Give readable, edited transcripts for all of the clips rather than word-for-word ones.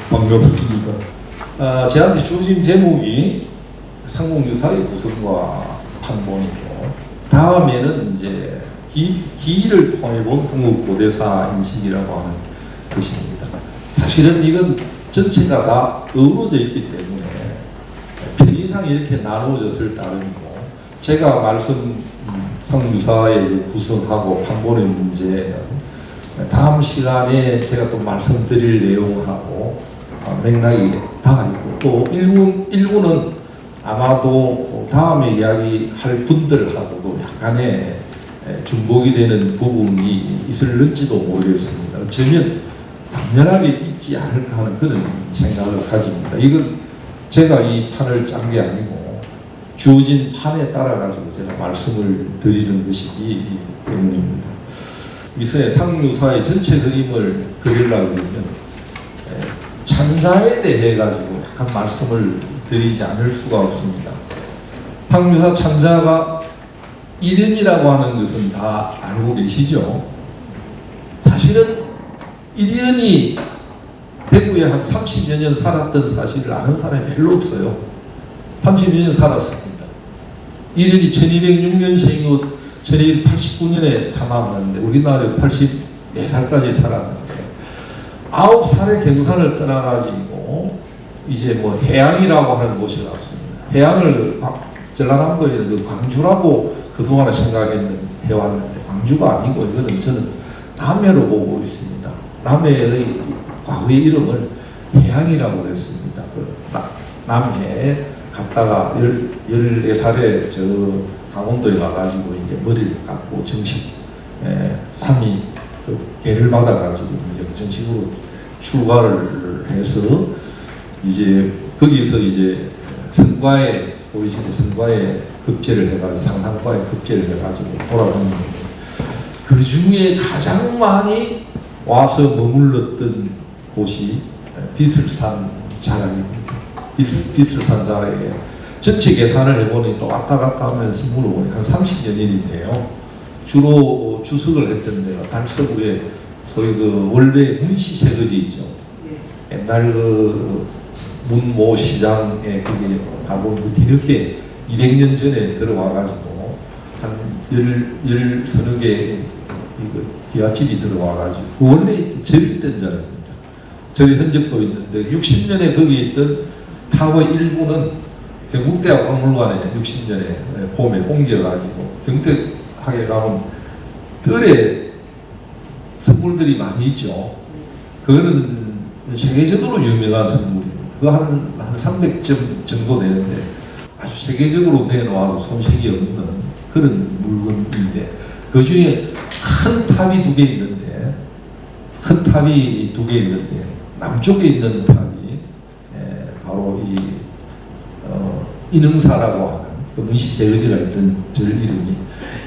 반갑습니다. 저한테 주어진 제목이 상공유사의 구성과 판본이고, 다음에는 이제 기일을 통해 본 한국 고대사 인식이라고 하는 것입니다. 사실은 이건 전체가 다 어우러져 있기 때문에 편의상 이렇게 나누어졌을 따름이고, 제가 말씀 상공유사의 구성하고 판본의 문제는 다음 시간에 제가 또 말씀드릴 내용하고 맥락이 다 있고, 또 일부는 아마도 다음에 이야기할 분들하고도 약간의 중복이 되는 부분이 있을는지도 모르겠습니다. 어쩌면 당연하게 있지 않을까 하는 그런 생각을 가집니다. 이건 제가 이 판을 짠 게 아니고 주어진 판에 따라 가지고 제가 말씀을 드리는 것이기 때문입니다. 미서의 상유사의 전체 그림을 그리려고 그러면 찬자에 대해 가지고 약간 말씀을 드리지 않을 수가 없습니다. 상유사 찬자가 일현이라고 하는 것은 다 알고 계시죠? 사실은 일현이 대구에 한 30여 년 살았던 사실을 아는 사람이 별로 없어요. 30여 년 살았습니다. 일현이 1206년생이고 1289년에 사망하는데 우리나라에 84살까지 살았는데 9살에 경산을 떠나가지고 이제 뭐 해양이라고 하는 곳에 왔습니다. 해양을 전라남도에 있는 그 광주라고 그동안에 생각해왔는데 광주가 아니고 이거는 저는 남해로 보고 있습니다. 남해의 과거의 이름을 해양이라고 그랬습니다. 그 남해 갔다가 14살에 저 강원도에 가가지고 이제 머리를 깎고 정식 삼위 그 예를 받아가지고 이제 정식으로 출가를 해서 이제 거기서 이제 성과에 보이시는 성과에 급제를 해가지고 상상과에 급제를 해가지고 돌아다니는 그 중에 가장 많이 와서 머물렀던 곳이 비슬산 자락입니다. 비슬산 자락에 전체 계산을 해보니까 왔다 갔다 하면서 물어보니 한 30여 년인데요. 주로 주석을 했던 데가 달서구에 소위 그 원래 문시세거지 있죠. 옛날 그 문모 시장에 그게 가본 그 뒤늦게 200년 전에 들어와가지고 한 열 서너 개의 기와집이 들어와가지고 그 원래 있던 절이 있던 자리입니다. 절의 흔적도 있는데 60년에 거기 있던 탑의 일부는 경북대학 박물관에 60년에 봄에 옮겨가지고 경택하게 가면 뜰에 선물들이 많이 있죠. 그거는 세계적으로 유명한 선물입니다. 그거 한 300점 정도 되는데 아주 세계적으로 내놓아도 손색이 없는 그런 물건인데, 그 중에 큰 탑이 2개 있는데, 남쪽에 있는 탑이 바로 이 인흥사라고 하는 그 문시세거지가 있던 절 이름이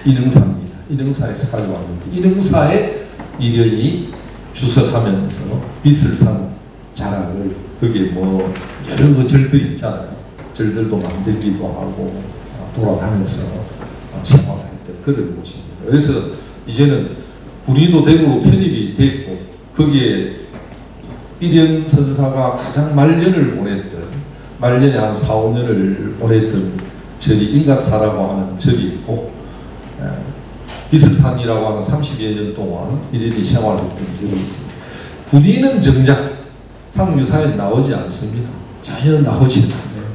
인흥사입니다. 인흥사에서 가져왔는데, 인흥사의 일현이 주석하면서 비슬산 자락을 거기에 뭐 여러 그 절들이 있잖아요. 절들도 만들기도 하고 돌아다니면서 생활했던 그런 곳입니다. 그래서 이제는 우리도 대구로 편입이 됐고, 거기에 일현 선사가 가장 말년을 보냈던, 말년에 한 4, 5년을 보냈던 절이 인각사라고 하는 절이 있고, 비슬산이라고 하는 30여 년 동안 일현이 생활했던 절이 있습니다. 군인은 정작 상유사에 나오지 않습니다. 전혀 나오지 않아요.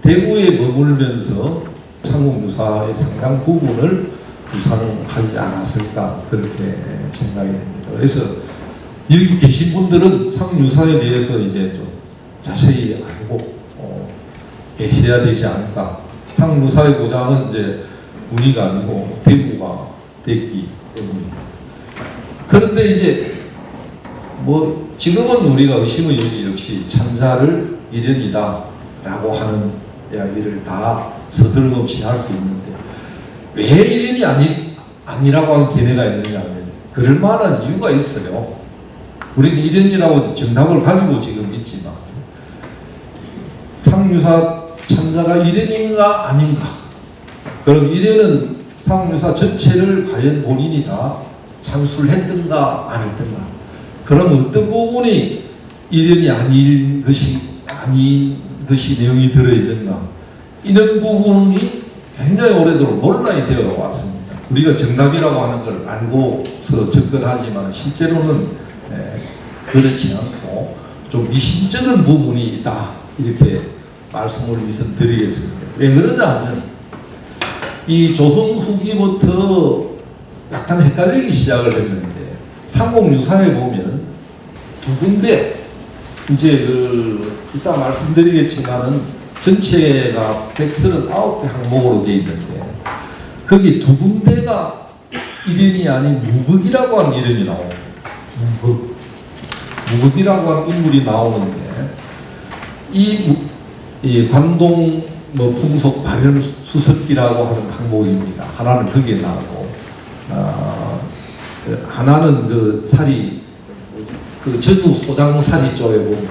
대구에 머물면서 상공유사의 상당 부분을 구상하지 않았을까 그렇게 생각이 됩니다. 그래서 여기 계신 분들은 상유사에 대해서 이제 좀 자세히 알고 계셔야 되지 않을까. 상유사의 고장은 이제 군위가 아니고 대구가 됐기 때문입니다. 그런데 이제 뭐 지금은 우리가 의심의 여지 없이 찬자를 일현이다 라고 하는 이야기를 다 서슴없이 할 수 있는데, 왜 일현이 아니라고 하는 견해가 있느냐 하면 그럴 만한 이유가 있어요. 우리는 일현이라고 정답을 가지고 지금 있지만 상유사 찬자가 일현인가 아닌가, 그럼 일현은 상유사 전체를 과연 본인이 다 창술했던가 안 했던가, 그럼 어떤 부분이 일연이 아닌 것이 내용이 들어있는가, 이런 부분이 굉장히 오래도록 논란이 되어 왔습니다. 우리가 정답이라고 하는 걸 알고서 접근하지만 실제로는 그렇지 않고 좀 미심쩍은 부분이 있다, 이렇게 말씀을 우선 드리겠습니다. 왜 그러냐 하면 이 조선 후기부터 약간 헷갈리기 시작을 했는데, 삼국유사에 보면 두 군데, 이제 이따 말씀드리겠지만은 전체가 139개 항목으로 되어 있는데, 거기 두 군데가 일연이 아닌 무극이라고 하는 이름이 나옵니다. 무극이라고 하는 인물이 나오는데, 이 관동 풍속 발현 수습기라고 하는 항목입니다. 하나는 거기에 나오고, 하나는 그 사리, 그 전후 소장사리 쪽에 보면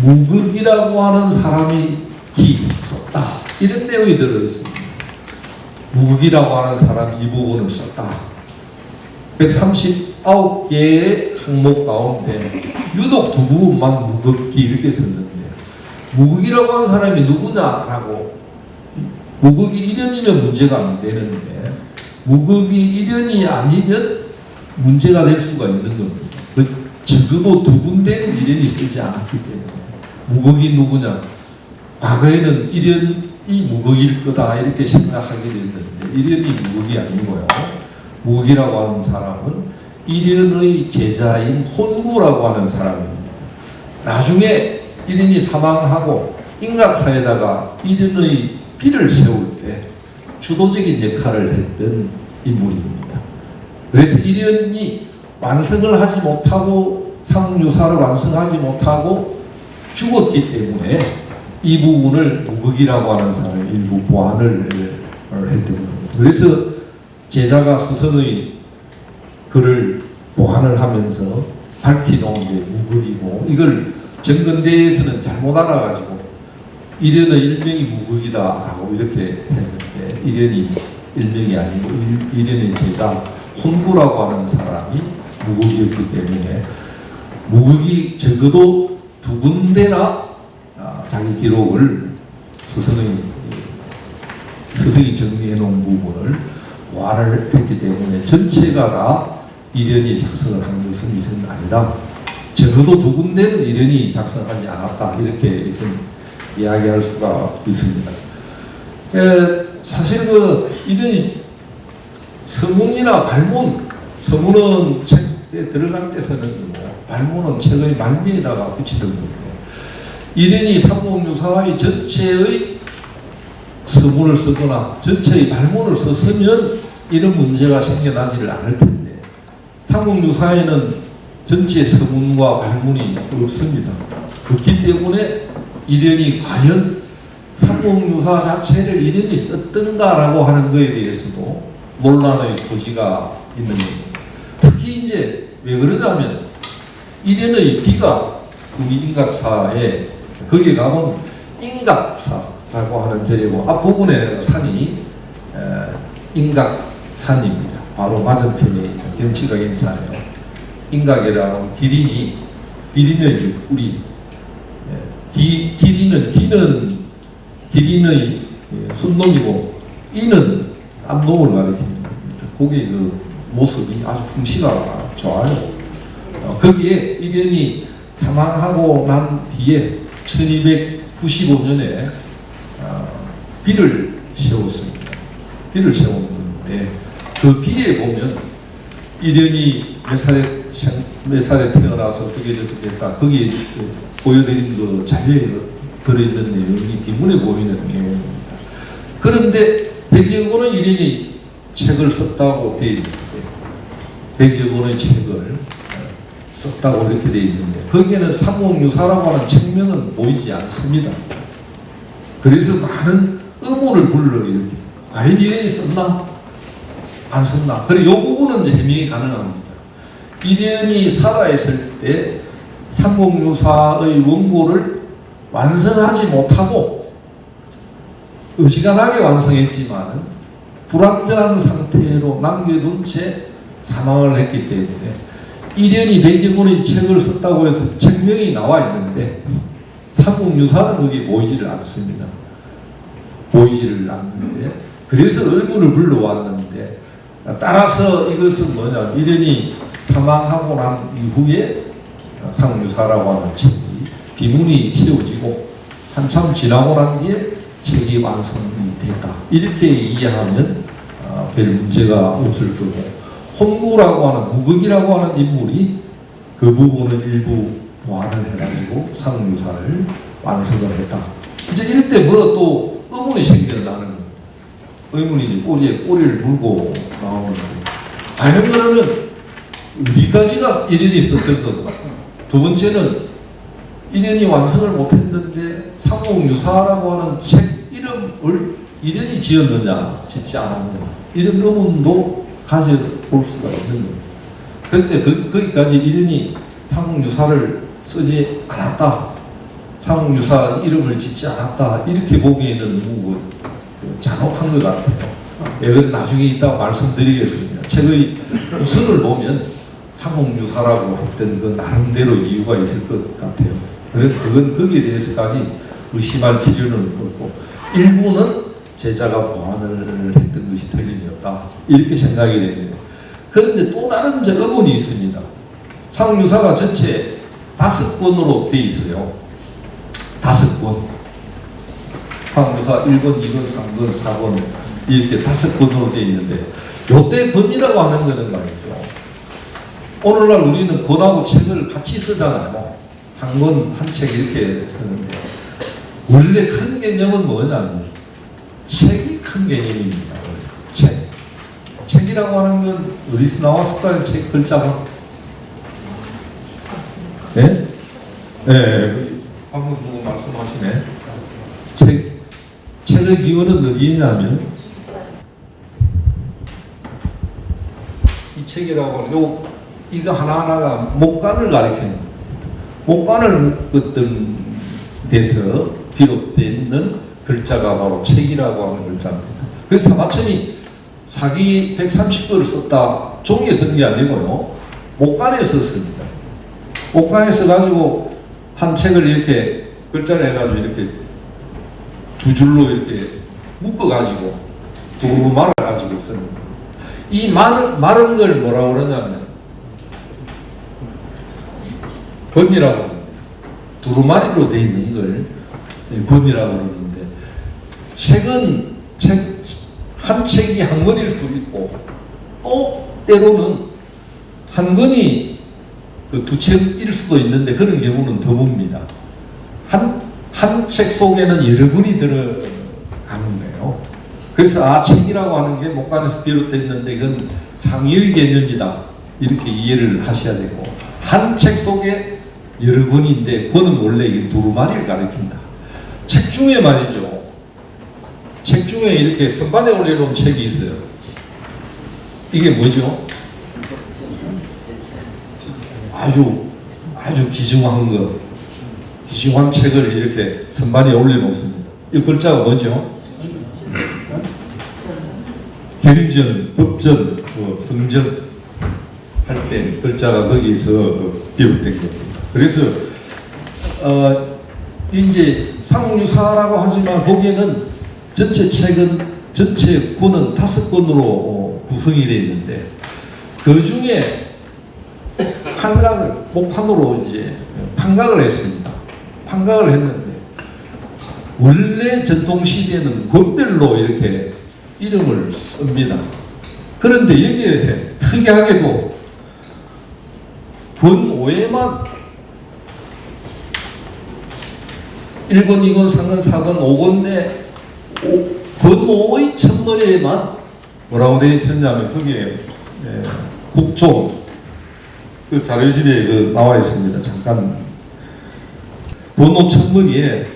무극이라고 하는 사람이 기 썼다, 이런 내용이 들어있습니다. 무극이라고 하는 사람이 이 부분을 썼다. 139개의 항목 가운데 유독 두 부분만 무극기 이렇게 썼는데, 무극이라고 하는 사람이 누구냐라고, 무극이 일연이면 문제가 안 되는데 무극이 일연이 아니면 문제가 될 수가 있는 겁니다. 적어도 두 군데는 일연이 쓰지 않았기 때문에 무극이 누구냐, 과거에는 일연이 무극일 거다 이렇게 생각하게 됐는데 일연이 무극이 아니고요, 무극이라고 하는 사람은 일연의 제자인 혼구라고 하는 사람입니다. 나중에 일연이 사망하고 인각사에다가 일연의 비를 세울 때 주도적인 역할을 했던 인물입니다. 그래서 일연이 완성을 하지 못하고, 삼국유사를 완성하지 못하고 죽었기 때문에 이 부분을 무극이라고 하는 사람이 일부 보완을 했던 겁니다. 그래서 제자가 스승의 글을 보완을 하면서 밝혀놓은 게 무극이고, 이걸 정근대에서는 잘못 알아가지고 일연의 일명이 무극이다라고 이렇게 했는데, 일연이 일명이 아니고 일연의 제자 혼구라고 하는 사람이 무극이었기 때문에 무극이 적어도 두 군데나 자기 기록을 스승이 정리해 놓은 부분을 보완을 했기 때문에 전체가 다 일연이 작성을 한 것은 이것은 아니다. 적어도 두 군데는 일연이 작성하지 않았다, 이렇게 이야기할 수가 있습니다. 사실 일연이 서문이나 발문, 서문은 책에 들어갈 때 쓰는 거고 발문은 책의 말미에다가 붙이는 건데, 일연이 삼국유사의 전체의 서문을 쓰거나 전체의 발문을 썼으면 이런 문제가 생겨나지를 않을 텐데, 삼국유사에는 전체 서문과 발문이 없습니다. 그렇기 때문에 일연이 과연 삼국유사 자체를 일연이 썼던가라고 하는 것에 대해서도 논란의 소지가 있는 겁니다. 특히 이제 왜 그러냐면 일연의 비가 우리 인각사에, 거기에 가면 인각사라고 하는 절이고 앞부분에 산이 인각산입니다. 바로 맞은편에 있는, 경치가 괜찮아요. 인각이라는 기린은 우리 기린의 순놈이고 이는 암놈을 가리킵니다. 거기에 그 모습이 아주 풍시가 좋아요. 거기에 일연이 사망하고 난 뒤에 1295년에 비를 세웠습니다. 비를 세웠는데 그 비에 보면 일연이 몇 살에 태어나서 어떻게 했다, 거기에 보여드린 그 자료에 들어있는 내용이 비문에 보이는 내용입니다. 그런데 100여 권의 일연이 책을 썼다고 되어 있는데, 100여 권의 책을 썼다고 이렇게 되어 있는데 거기에는 삼국유사라고 하는 책명은 보이지 않습니다. 그래서 많은 의문을 불러일으킵니다. 과연 일연이 썼나? 안 썼나? 그래, 이 부분은 이제 해명이 가능합니다. 일연이 살아있을 때 삼국유사의 원고를 완성하지 못하고 어지간하게 완성했지만 불완전한 상태로 남겨둔 채 사망을 했기 때문에 이련이 100여 권의 책을 썼다고 해서 책명이 나와 있는데 삼국유사는 거기 보이지를 않습니다. 보이지를 않는데 그래서 의문을 불러왔는데 따라서 이것은 뭐냐면 이련이 사망하고 난 이후에 삼국유사라고 하는 책이 비문이 씌워지고 한참 지나고 난 뒤에 책이 완성이 됐다. 이렇게 이해하면 별 문제가 없을 거고 혼구라고 하는 무극이라고 하는 인물이 그 부분을 일부 보완을 해가지고 삼국유사를 완성을 했다. 이제 이럴 때 뭐 또 의문이 생겨나는 거예요. 의문이 꼬리를 물고 나오는데 과연 그러면 어디까지가 이련이 있었던 건가? 두 번째는 이련이 완성을 못했는데 삼국유사라고 하는 책 이름을 이련이 지었느냐 짓지 않았느냐 이런 의문도 가져볼 수가 있는 겁니다. 그런데 거기까지 이련이 삼국유사를 쓰지 않았다, 삼국유사 이름을 짓지 않았다 이렇게 보기에는 너무 잔혹한 것 같아요. 이건 나중에 이따 말씀드리겠습니다. 책의 우선을 보면 삼국유사라고 했던 그 나름대로 이유가 있을 것 같아요. 그건 거기에 대해서까지 의심할 필요는 없고 일부는 제자가 보완을 했던 것이 틀림이었다 이렇게 생각이 됩니다. 그런데 또 다른 의문이 있습니다. 삼국유사가 전체 5권으로 되어 있어요. 5권. 삼국유사 1권, 2권, 3권, 4권 이렇게 5권으로 되어 있는데 요때 권이라고 하는 거는 말이죠. 오늘날 우리는 권하고 책을 같이 쓰잖아요. 한 권, 한 책 이렇게 쓰는데 원래 큰 개념은 뭐냐면 책이 큰 개념입니다. 책. 책이라고 하는 건 어디서 나왔을까요? 책 글자가? 네? 네. 한번 누구 말씀하시네. 책의 기원은 어디에 있냐면 이 책이라고 하는 이거 하나하나가 목간을 가리키는 목간을 묶었던 데서 비롯되는 글자가 바로 책이라고 하는 글자입니다. 그래서 사마천이 사기 130권을 썼다 종이에 쓴 게 아니고요. 목간에 썼습니다. 목간에 써가지고 한 책을 이렇게 글자를 해가지고 이렇게 두 줄로 이렇게 묶어가지고 두루 말아가지고 쓰는 거예요. 이 마른 걸 뭐라고 그러냐면 권이라고 합니다. 두루마리로 되어 있는 걸 권이라고 그러는데 책은 한 책이 한 권일 수 있고 또 때로는 한 권이 두 책일 수도 있는데 그런 경우는 드뭅니다. 한 책 속에는 여러 권이 들어가는 거예요. 그래서 책이라고 하는 게 목간에서 비롯되어 있는데 이건 상위의 개념이다 이렇게 이해를 하셔야 되고 한 책 속에 여러 권인데 권은 원래 이 두루마리를 가리킨다. 책 중에 말이죠. 책 중에 이렇게 선반에 올려놓은 책이 있어요. 이게 뭐죠? 아주 귀중한 거, 귀중한 책을 이렇게 선반에 올려놓습니다. 이 글자가 뭐죠? 경전, 법전, 성전 할 때 글자가 거기서 비롯된 겁니다. 그래서 이제 삼국유사라고 하지만 거기에는 전체 권은 5권으로 구성이 되어 있는데 그 중에 목판으로 이제 판각을 했습니다. 판각을 했는데 원래 전통시대에는 권별로 이렇게 이름을 씁니다. 그런데 여기에 특이하게도 권 5에만 1권, 2권, 3권, 4권, 5권 내 권 5의 첫머리에만 뭐라고 되어 있었냐면 거기에 국종 그 자료집에 나와 있습니다. 잠깐 권 5 첫머리에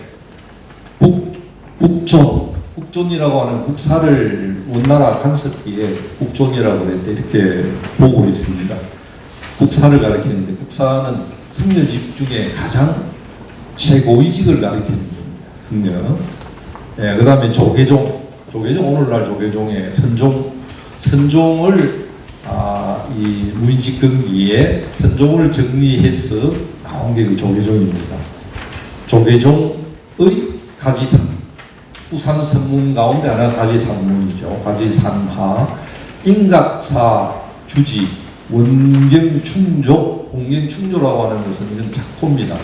국존이라고 하는 국사를 원나라 간섭기에 국존이라고 그랬는데 이렇게 보고 있습니다. 국사를 가리키는데 국사는 승려직 중에 가장 최고위직을 가리키는 겁니다. 승려. 예, 그 다음에 조계종 오늘날 조계종의 선종을 이 무인집권기에 선종을 정리해서 나온 게 그 조계종입니다. 조계종의 가지산, 우산 선문 가운데 하나 가지산문이죠. 가지산하, 인각사 주지, 원경충조, 원경충조라고 하는 것은 이런 작호입니다.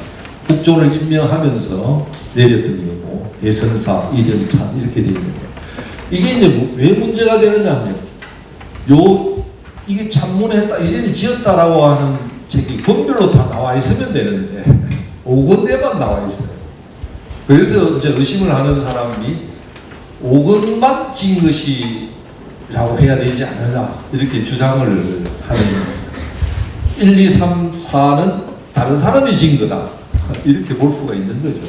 국존을 임명하면서 내렸던 거고, 대선사, 이련찬 이렇게 되어 있는 거예요. 이게 이제 왜 문제가 되느냐 하면, 이게 찬문했다, 이련이 지었다라고 하는 책이 권별로 다 나와 있으면 되는데, 5권대만 나와 있어요. 그래서 이제 의심을 하는 사람이 5권만 지은 것이라고 해야 되지 않느냐, 이렇게 주장을 하는 거예요. 1, 2, 3, 4는 다른 사람이 지은 거다, 이렇게 볼 수가 있는 거죠.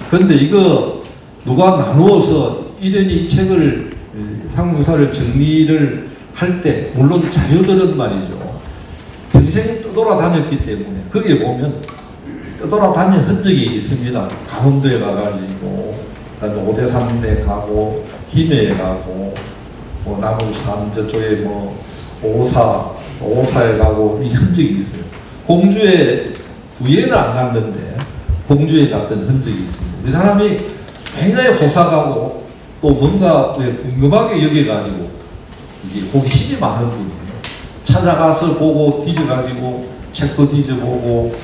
그런데 이거 누가 나누어서 이련이 이 책을, 상무사를 정리를 할 때, 물론 자료들은 말이죠, 평생 떠돌아다녔기 때문에 거기에 보면 떠돌아다닌 흔적이 있습니다. 강원도에 가가지고, 그다음에 오대산에 가고, 김해에 가고, 뭐 남울산 저쪽에 뭐 오사에 가고, 이 흔적이 있어요. 공주에 위에는 안 갔는데 공주에 갔던 흔적이 있습니다. 이 사람이 굉장히 호사가고 또 뭔가 궁금하게 여겨가지고 이게 호기심이 많은 분이에요. 찾아가서 보고 뒤져가지고 책도 뒤져보고,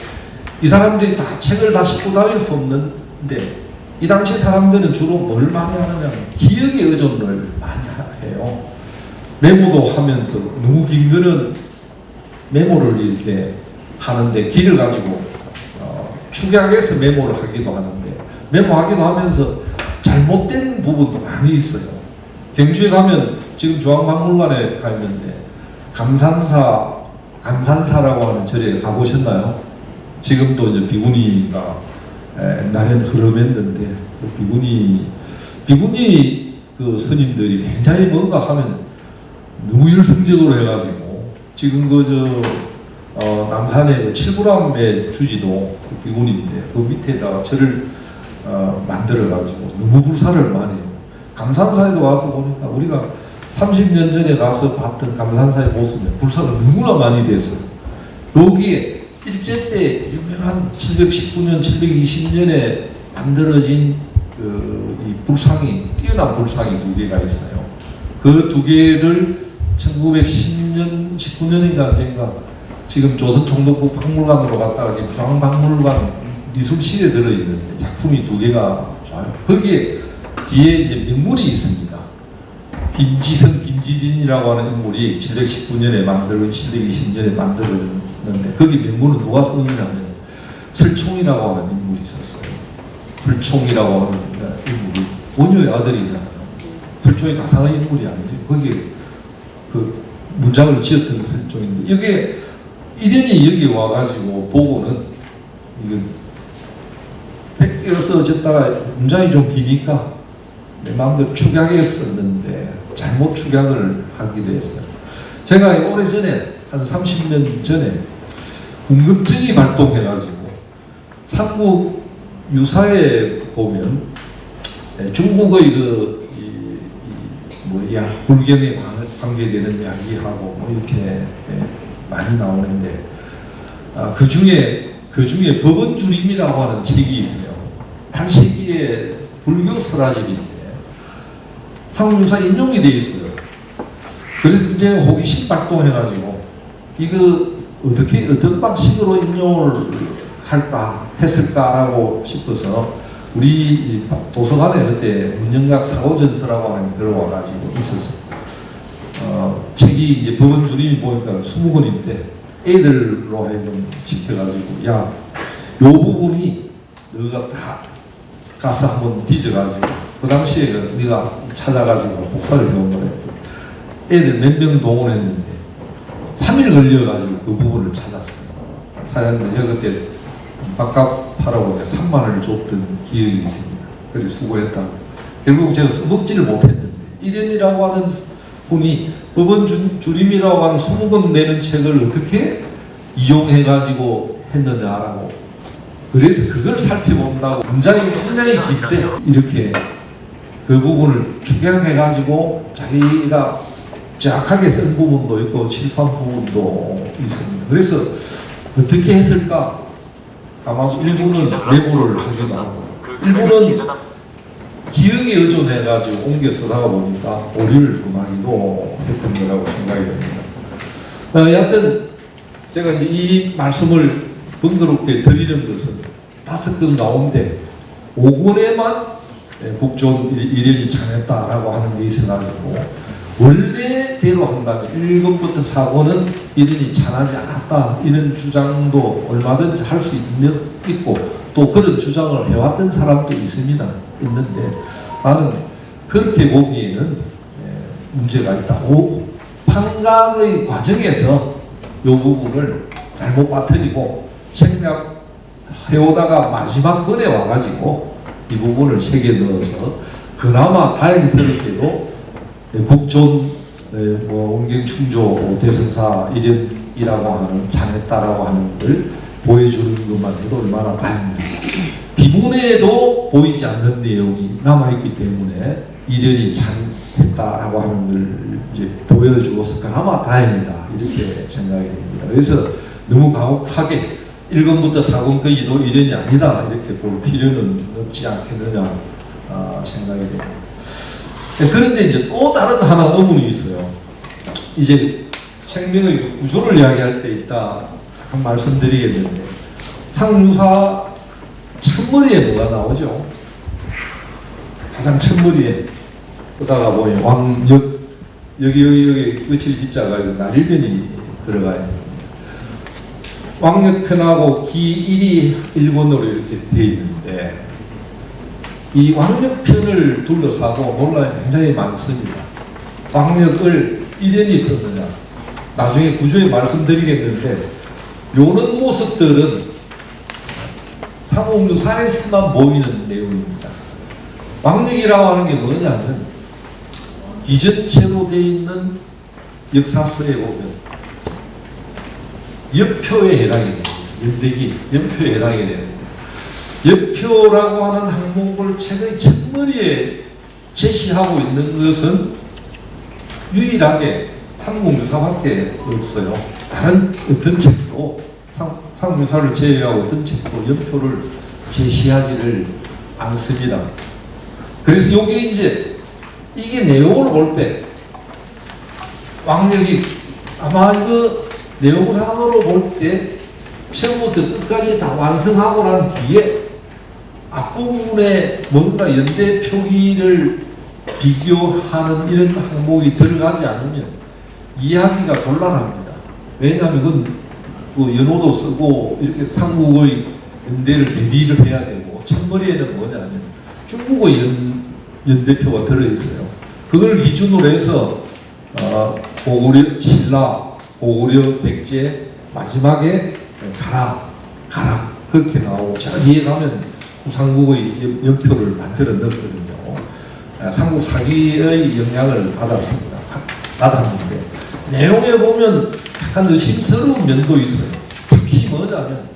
이 사람들이 다 책을 다 싣고 다닐 수 없는데, 이 당시 사람들은 주로 뭘 많이 하느냐, 기억에 의존을 많이 해요. 메모도 하면서, 너무 긴 거는 메모를 이렇게 하는데, 길을 가지고 축약해서 메모를 하기도 하는데, 메모하기도 하면서 잘못된 부분도 많이 있어요. 경주에 가면, 지금 중앙박물관에 가 있는데 감산사라고 하는 절에 가보셨나요? 지금도 이제 비구니가 옛날에는 흐름했는데, 비구니 그 스님들이 굉장히 뭔가 하면 너무 열성적으로 해가지고, 지금 남산의 칠구람의 주지도 비구니인데, 그 밑에다가 절을 만들어가지고 너무 불사를 많이 해요. 감산사에도 와서 보니까, 우리가 30년 전에 가서 봤던 감산사의 모습에 불사가 너무나 많이 됐어요. 여기에 일제 때 유명한 719년, 720년에 만들어진 이 불상이, 뛰어난 불상이 2개가 있어요. 그 2개를 1910년, 19년인가 언젠가, 지금 조선총독부 박물관으로 갔다가 지금 중앙박물관 미술실에 들어있는데, 작품이 2개가 좋아요. 거기에 뒤에 이제 명물이 있습니다. 김지성, 김지진이라고 하는 인물이 719년에 만들고 720년에 만들어졌는데, 거기 명물은 누가 썼느냐면 설총이라고 하는 인물이 있었어요. 설총이라고 하는 인물이 원효의 아들이잖아요. 설총이 가상의 인물이 아니에요. 거기에 그 문장을 지었던 그 설총인데, 여기에 이련이 여기 와가지고 보고는, 이거 뺏겨서 졌다가 문장이 좀 기니까 내 마음대로 축약했었는데 잘못 축약을 하기도 했어요. 제가 오래전에, 한 30년 전에 궁금증이 발동해가지고, 삼국 유사에 보면 중국의 불경에 관계되는 이야기하고 뭐 이렇게 많이 나오는데, 그 중에 법원주림이라고 하는 책이 있어요. 8세기의 불교 설화집인데 상무유사 인용이 되어 있어요. 그래서 이제 호기심 발동해가지고, 이거 어떤 방식으로 인용을 했을까라고 싶어서, 우리 도서관에 그때 문영각 사고전서라고 하는 게 들어와가지고 있었어요. 책이 이제 법원주림이 보니까 20권인데, 애들로 하여금 시켜가지고, 야, 요 부분이 너가 다 가서 한번 뒤져가지고, 그 당시에 네가 찾아가지고 복사를 해온 거래. 애들 몇 명 동원했는데 3일 걸려가지고 그 부분을 찾았어요. 찾았는데 제가 그때 밥값하라고 3만 원을 줬던 기억이 있습니다. 그래서 수고했다. 결국 제가 써먹지를 못했는데, 이련이라고 하는 분이 법원주림이라고 하는 20권 내는 책을 어떻게 이용해가지고 했느냐라고, 그래서 그걸 살펴본다고, 문장이 굉장히 긴데 이렇게 그 부분을 축약해가지고 자기가 정확하게 쓴 부분도 있고 실수한 부분도 있습니다. 그래서 어떻게 했을까? 아마 일부는 메모를 하기도 하고 일부는 기억에 의존해가지고 옮겨 쓰다가 보니까 오류를 범하기도 했던 거라고 생각이 됩니다. 여하튼 제가 이제 이 말씀을 번거롭게 드리는 것은 5건 가운데 5건에만 국존 이련이 찬했다라고 하는 게 있어가지고 원래대로 한다면 1건부터 4건은 이련이 찬하지 않았다 이런 주장도 얼마든지 할 수 있고 또 그런 주장을 해왔던 사람도 있는데 나는 그렇게 보기에는 문제가 있다. 판각의 과정에서 이 부분을 잘못 빠뜨리고 생략해오다가 마지막 건에 와가지고 이 부분을 새겨 넣어서 그나마 다행스럽게도 국존 원경충조 대성사 이련이라고 하는 찬했다라고 하는 걸 보여주는 것만 해도 얼마나 다행입니다. 비문에도 보이지 않는 내용이 남아있기 때문에 이련이 찬했다라고 하는 걸 이제 보여주어서 그나마 다행이다 이렇게 생각이 됩니다. 그래서 너무 가혹하게 1건부터 4건까지도 이련이 아니다 이렇게 볼 필요는 없지 않겠느냐 생각이 됩니다. 그런데 이제 또 다른 하나 의문이 있어요. 이제 생명의 구조를 이야기할 때 이따 잠깐 말씀드리겠는데 상유사 첫머리에 뭐가 나오죠? 가장 첫머리에 그다가 뭐 왕역 여기 끝일 지자가 날일변이 들어가 있는 겁니다. 왕역편하고 기일이 일본어로 이렇게 되어 있는데 이 왕역편을 둘러싸고 논란이 굉장히 많습니다. 왕역을 이련이 썼느냐 나중에 구조에 말씀드리겠는데 요런 모습들은 삼국유사에서만 보이는 내용입니다. 왕역이라고 하는 게 뭐냐면 기전체로 되어 있는 역사서에 보면 여표에 해당이 됩니다. 연대기, 연표에 해당이 되는데 여표라고 하는 항목을 책의 첫머리에 제시하고 있는 것은 유일하게 삼국유사밖에 없어요. 다른 어떤 책도 삼국유사를 제외하고 어떤 책도 여표를 제시하지를 않습니다. 그래서 이게 내용을 볼 때 왕역이 아마 이거 내용상으로 볼 때 처음부터 끝까지 다 완성하고 난 뒤에 앞부분에 뭔가 연대 표기를 비교하는 이런 항목이 들어가지 않으면 이해하기가 곤란합니다. 왜냐하면 그건 그 연호도 쓰고 이렇게 삼국의 연대를 대비를 해야 되고 첫머리에는 뭐냐면 중국의 연대표가 들어있어요. 그걸 기준으로 해서 고구려 신라, 고구려 백제 마지막에 가라 그렇게 나오고 저 뒤에 가면 구상국의 연표를 만들어 넣었거든요. 삼국 사기의 영향을 받았는데 내용에 보면 약간 의심스러운 면도 있어요. 특히 뭐냐면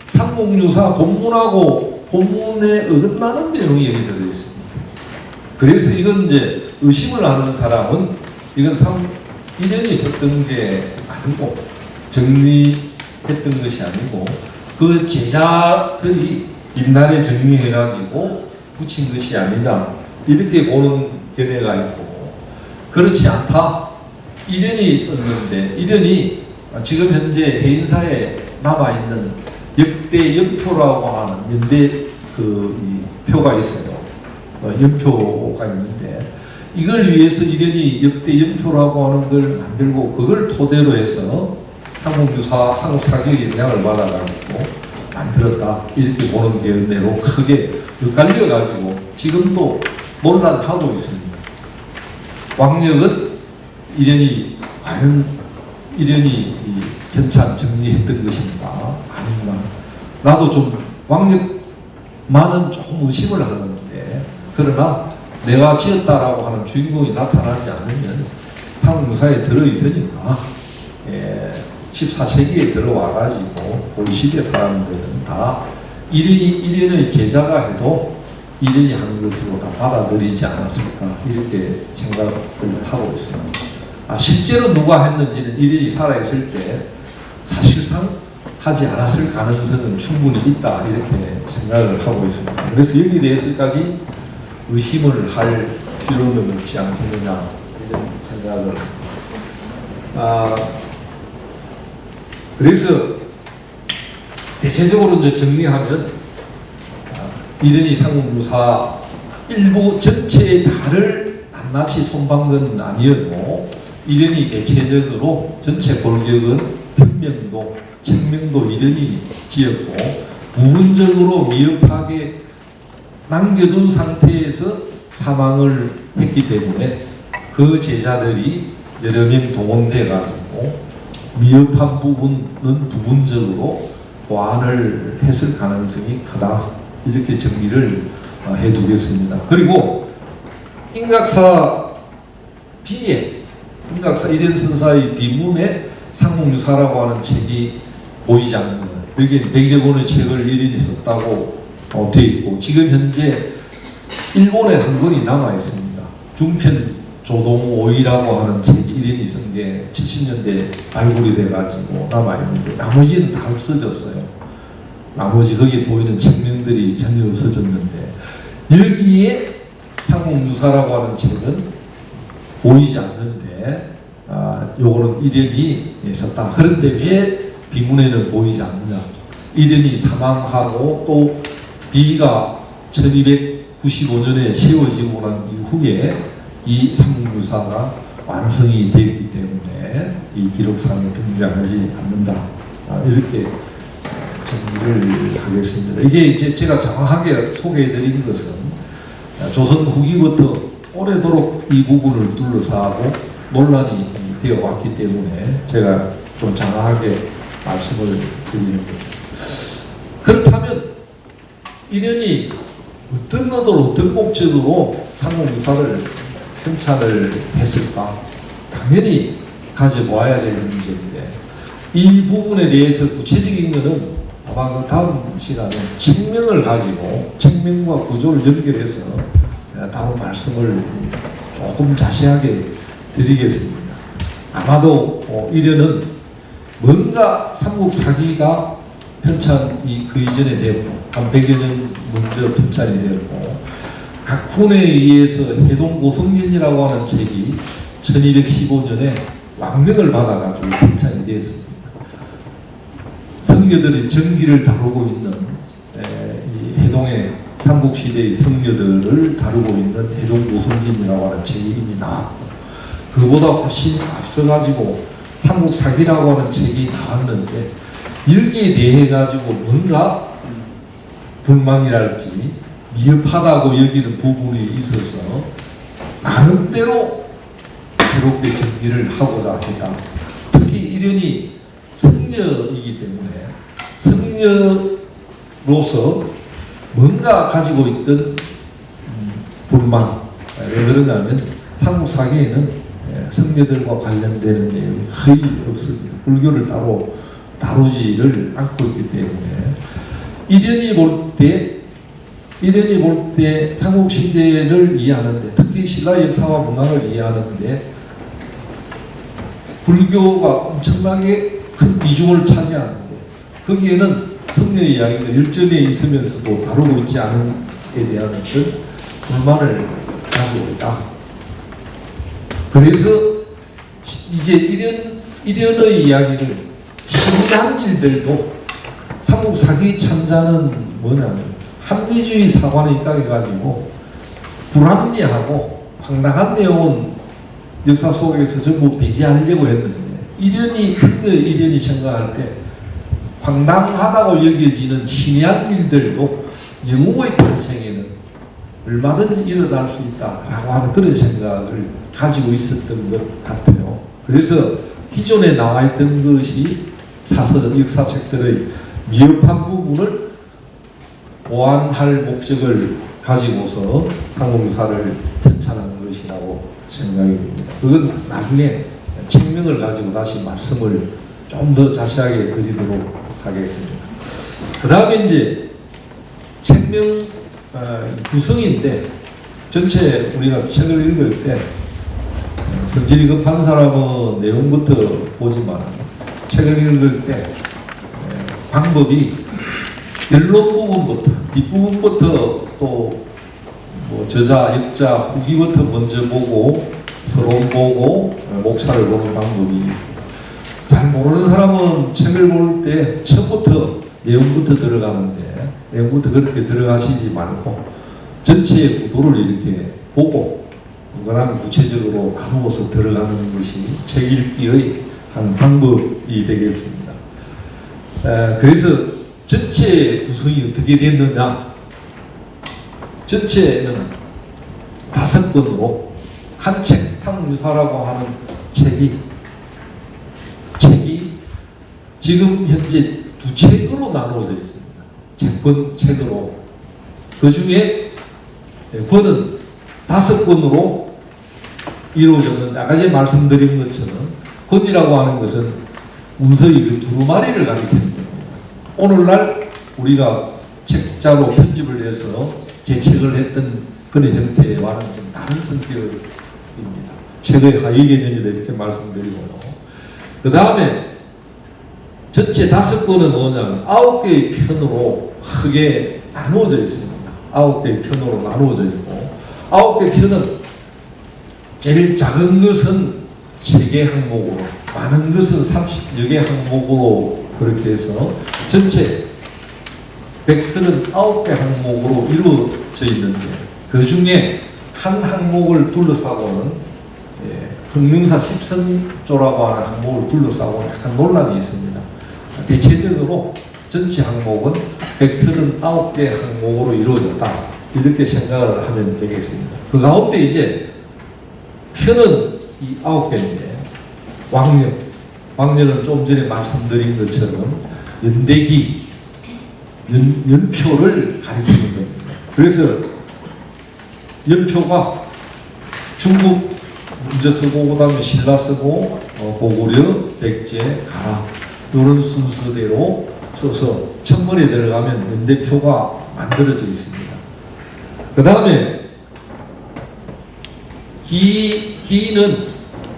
삼국유사 본문하고 본문에 어긋나는 내용이 여기 들어있습니다. 그래서 이건 이제 의심을 하는 사람은 이건 이전에 있었던 게 아니고 정리했던 것이 아니고 그 제자들이 옛날에 정리해가지고 붙인 것이 아니냐 이렇게 보는 견해가 있고 그렇지 않다. 이련이 썼는데 이련이 지금 현재 해인사에 남아있는 역대 연표라고 하는 연대 이 표가 있어요. 연표가 있는데 이걸 위해서 이련이 역대 연표라고 하는 걸 만들고 그걸 토대로 해서 삼국유사, 삼국사기의 영향을 받아가지고 만들었다 이렇게 보는 견해로 크게 엇갈려가지고 지금도 논란하고 있습니다. 왕역은 이련이 과연 이련이 편찬 정리했던 것인가 아닌가 나도 좀 왕역만은 조금 의심을 하는데 그러나 내가 지었다라고 하는 주인공이 나타나지 않으면 삼국유사에 들어있으니까 14세기에 들어와가지고 그 시대 사람들은 다 이련의 제자가 해도 이련이 하는 것으로 다 받아들이지 않았을까 이렇게 생각을 하고 있습니다. 실제로 누가 했는지는 이들이 살아있을 때 사실상 하지 않았을 가능성은 충분히 있다 이렇게 생각을 하고 있습니다. 그래서 여기에 대해서까지 의심을 할 필요는 없지 않겠느냐 이런 생각을 그래서 대체적으로 이제 정리하면 이른이 상공유사 일부 전체의 달을 낱낱이 손본 건 아니어도 이른이 대체적으로 전체 골격은 편명도, 책명도 이른이 지었고 부분적으로 미흡하게 남겨둔 상태에서 사망을 했기 때문에 그 제자들이 여러 명 동원돼 가지고 미흡한 부분은 부분적으로 보완을 했을 가능성이 크다 이렇게 정리를 해두겠습니다. 그리고 인각사 B에 인각사 일현선사의 비문에 상공유사라고 하는 책이 보이지 않는 것. 여기 100여 권의 책을 일인이 썼다고 되어 있고 지금 현재 일본에 한 권이 남아 있습니다. 중편 조동오이라고 하는 책이 일인이 쓴 게 70년대 발굴이 돼가지고 남아 있는데 나머지는 다 없어졌어요. 나머지 거기에 보이는 책명들이 전혀 없어졌는데 여기에 상공유사라고 하는 책은 보이지 않는데 요거는 일연이 있었다. 그런데 왜 비문에는 보이지 않느냐? 일연이 사망하고 또 비가 1295년에 세워지고 난 이후에 이 상공유사가 완성이 되었기 때문에 이 기록상에 등장하지 않는다. 이렇게 정리를 하겠습니다. 이게 이제 제가 정확하게 소개해드린 것은 조선 후기부터 오래도록 이 부분을 둘러싸고 논란이 되어 왔기 때문에 제가 좀 장황하게 말씀을 드리는 겁니다. 그렇다면 이련이 어떤 의도로 어떤 목적으로 상공유사를 편찬을 했을까? 당연히 가져보아야 될 문제인데 이 부분에 대해서 구체적인 것은 아마 그 다음 시간에 책명을 가지고 책명과 구조를 연결해서 다음 말씀을 조금 자세하게 드리겠습니다. 아마도 이련은 뭔가 삼국사기가 편찬이 그 이전에 되었고 한 100여 년 먼저 편찬이 되었고 각훈에 의해서 해동고성년이라고 하는 책이 1215년에 왕명을 받아가지고 편찬이 되었습니다. 성녀들의 전기를 다루고 있는 이 해동의 삼국시대의 성녀들을 다루고 있는 해동고성진이라고 하는 책이 이미 나왔고 그보다 훨씬 앞서가지고 삼국사기라고 하는 책이 나왔는데 여기에 대해 가지고 뭔가 불만이랄지 미흡하다고 여기는 부분이 있어서 나름대로 새롭게 정리를 하고자 했다. 특히 이련이 성녀이기 때문에 성녀로서 뭔가 가지고 있던 불만. 왜 그러냐면 삼국사기에는 성녀들과 관련되는 내용이 거의 없습니다. 불교를 따로 다루지를 않고 있기 때문에 이련이 볼 때 삼국시대를 이해하는데 특히 신라 역사와 문화를 이해하는데 불교가 엄청나게 큰 비중을 차지하는데 거기에는 성녀 이야기가 열전에 있으면서도 다루고 있지 않은 데 대한 어떤 불만을 가지고 있다. 그래서 이제 이련의 이야기를 신기한 일들도 삼국사기 찬자는 뭐냐면 합리주의 사관에 입각해가지고 불합리하고 황당한 내용은 역사 속에서 전부 배제하려고 했는데 이련이 생각할 때 황당하다고 여겨지는 신기한 일들도 영웅의 탄생에는 얼마든지 일어날 수 있다라고 하는 그런 생각을 가지고 있었던 것 같아요. 그래서 기존에 나와 있던 것이 사설 역사책들의 미흡한 부분을 보완할 목적을 가지고서 상공유사를 편찬한 것이라고 생각이 듭니다. 그건 나중에 책명을 가지고 다시 말씀을 좀 더 자세하게 드리도록 하겠습니다. 그 다음에 이제 책명 구성인데 전체 우리가 책을 읽을 때 성질이 급한 사람은 내용부터 보지만 책을 읽을 때 방법이 결론 부분부터 뒷부분부터 또 뭐 저자, 역자, 후기부터 먼저 보고 서론 보고 목차를 보는 방법이 잘 모르는 사람은 책을 볼 때 처음부터 내용부터 들어가는데 내용부터 그렇게 들어가시지 말고 전체의 구도를 이렇게 보고 그 다음에 구체적으로 나누어서 들어가는 것이 책 읽기의 한 방법이 되겠습니다. 그래서 전체 구성이 어떻게 됐느냐, 전체는 5권으로 한 책, 탕유사라고 하는 책이 지금 현재 2책으로 나누어져 있습니다. 책으로. 그 중에 권은 5권으로 이루어졌는데, 아까 전에 말씀드린 것처럼 권이라고 하는 것은 문서의 그 두루마리를 가리키는 겁니다. 오늘날 우리가 책자로 편집을 해서 제책을 했던 그런 형태와는 좀 다른 성격입니다. 책의 하위 개념이다 이렇게 말씀드리고요. 그 다음에 전체 5권은 뭐냐면 9개의 편으로 크게 나누어져 있습니다. 9개의 편으로 나누어져 있고, 9개 편은 제일 작은 것은 3개 항목으로, 많은 것은 30여 개 항목으로 그렇게 해서 전체 139개 항목으로 이루어져 있는데, 그 중에 한 항목을 둘러싸고는 흥명사 10선조라고 하는 항목을 둘러싸고는 약간 논란이 있습니다. 대체적으로 전체 항목은 139개 항목으로 이루어졌다 이렇게 생각을 하면 되겠습니다. 그 가운데 이제 편은 이 9개인데 왕령은 좀 전에 말씀드린 것처럼 연대기, 연표를 가리키는 겁니다. 그래서 연표가 중국 먼저 쓰고 그 다음에 신라 쓰고 고구려, 백제, 가라 이런 순서대로 써서 천문에 들어가면 연대표가 만들어져 있습니다. 그 다음에 기는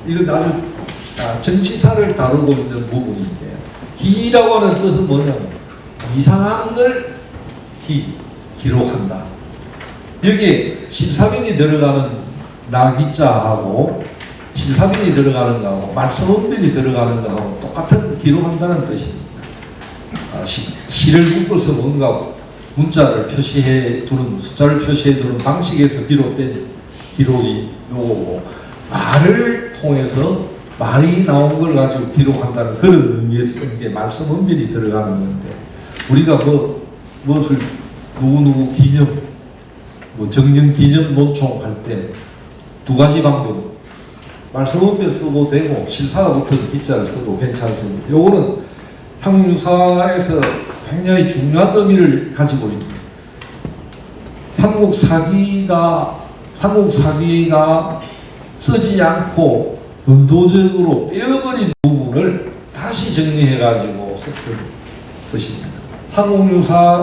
이건 아주 정치사를 다루고 있는 부분인데, 기라고 하는 뜻은 뭐냐면 이상한 걸 기록한다. 여기에 실사민이 들어가는 나기자하고 실사민이 들어가는 거하고 말소원변이 들어가는 거하고 똑같은 기록한다는 뜻입니다. 시를 묶어서 뭔가 문자를 표시해 두는, 숫자를 표시해 두는 방식에서 비롯된 기록이 요거고, 말을 통해서 말이 나온 걸 가지고 기록한다는 그런 의미에서 쓴 게 말소원변이 들어가는 건데, 우리가 무엇을 누구누구 기념, 정령 기념 논총 할 때 2가지 방법, 말소원변 써도 되고 실사가 붙은 기자를 써도 괜찮습니다. 요거는 탕유사에서 굉장히 중요한 의미를 가지고 있습니다. 삼국사기가 쓰지 않고 의도적으로 빼어버린 부분을 다시 정리해가지고 썼던 것입니다.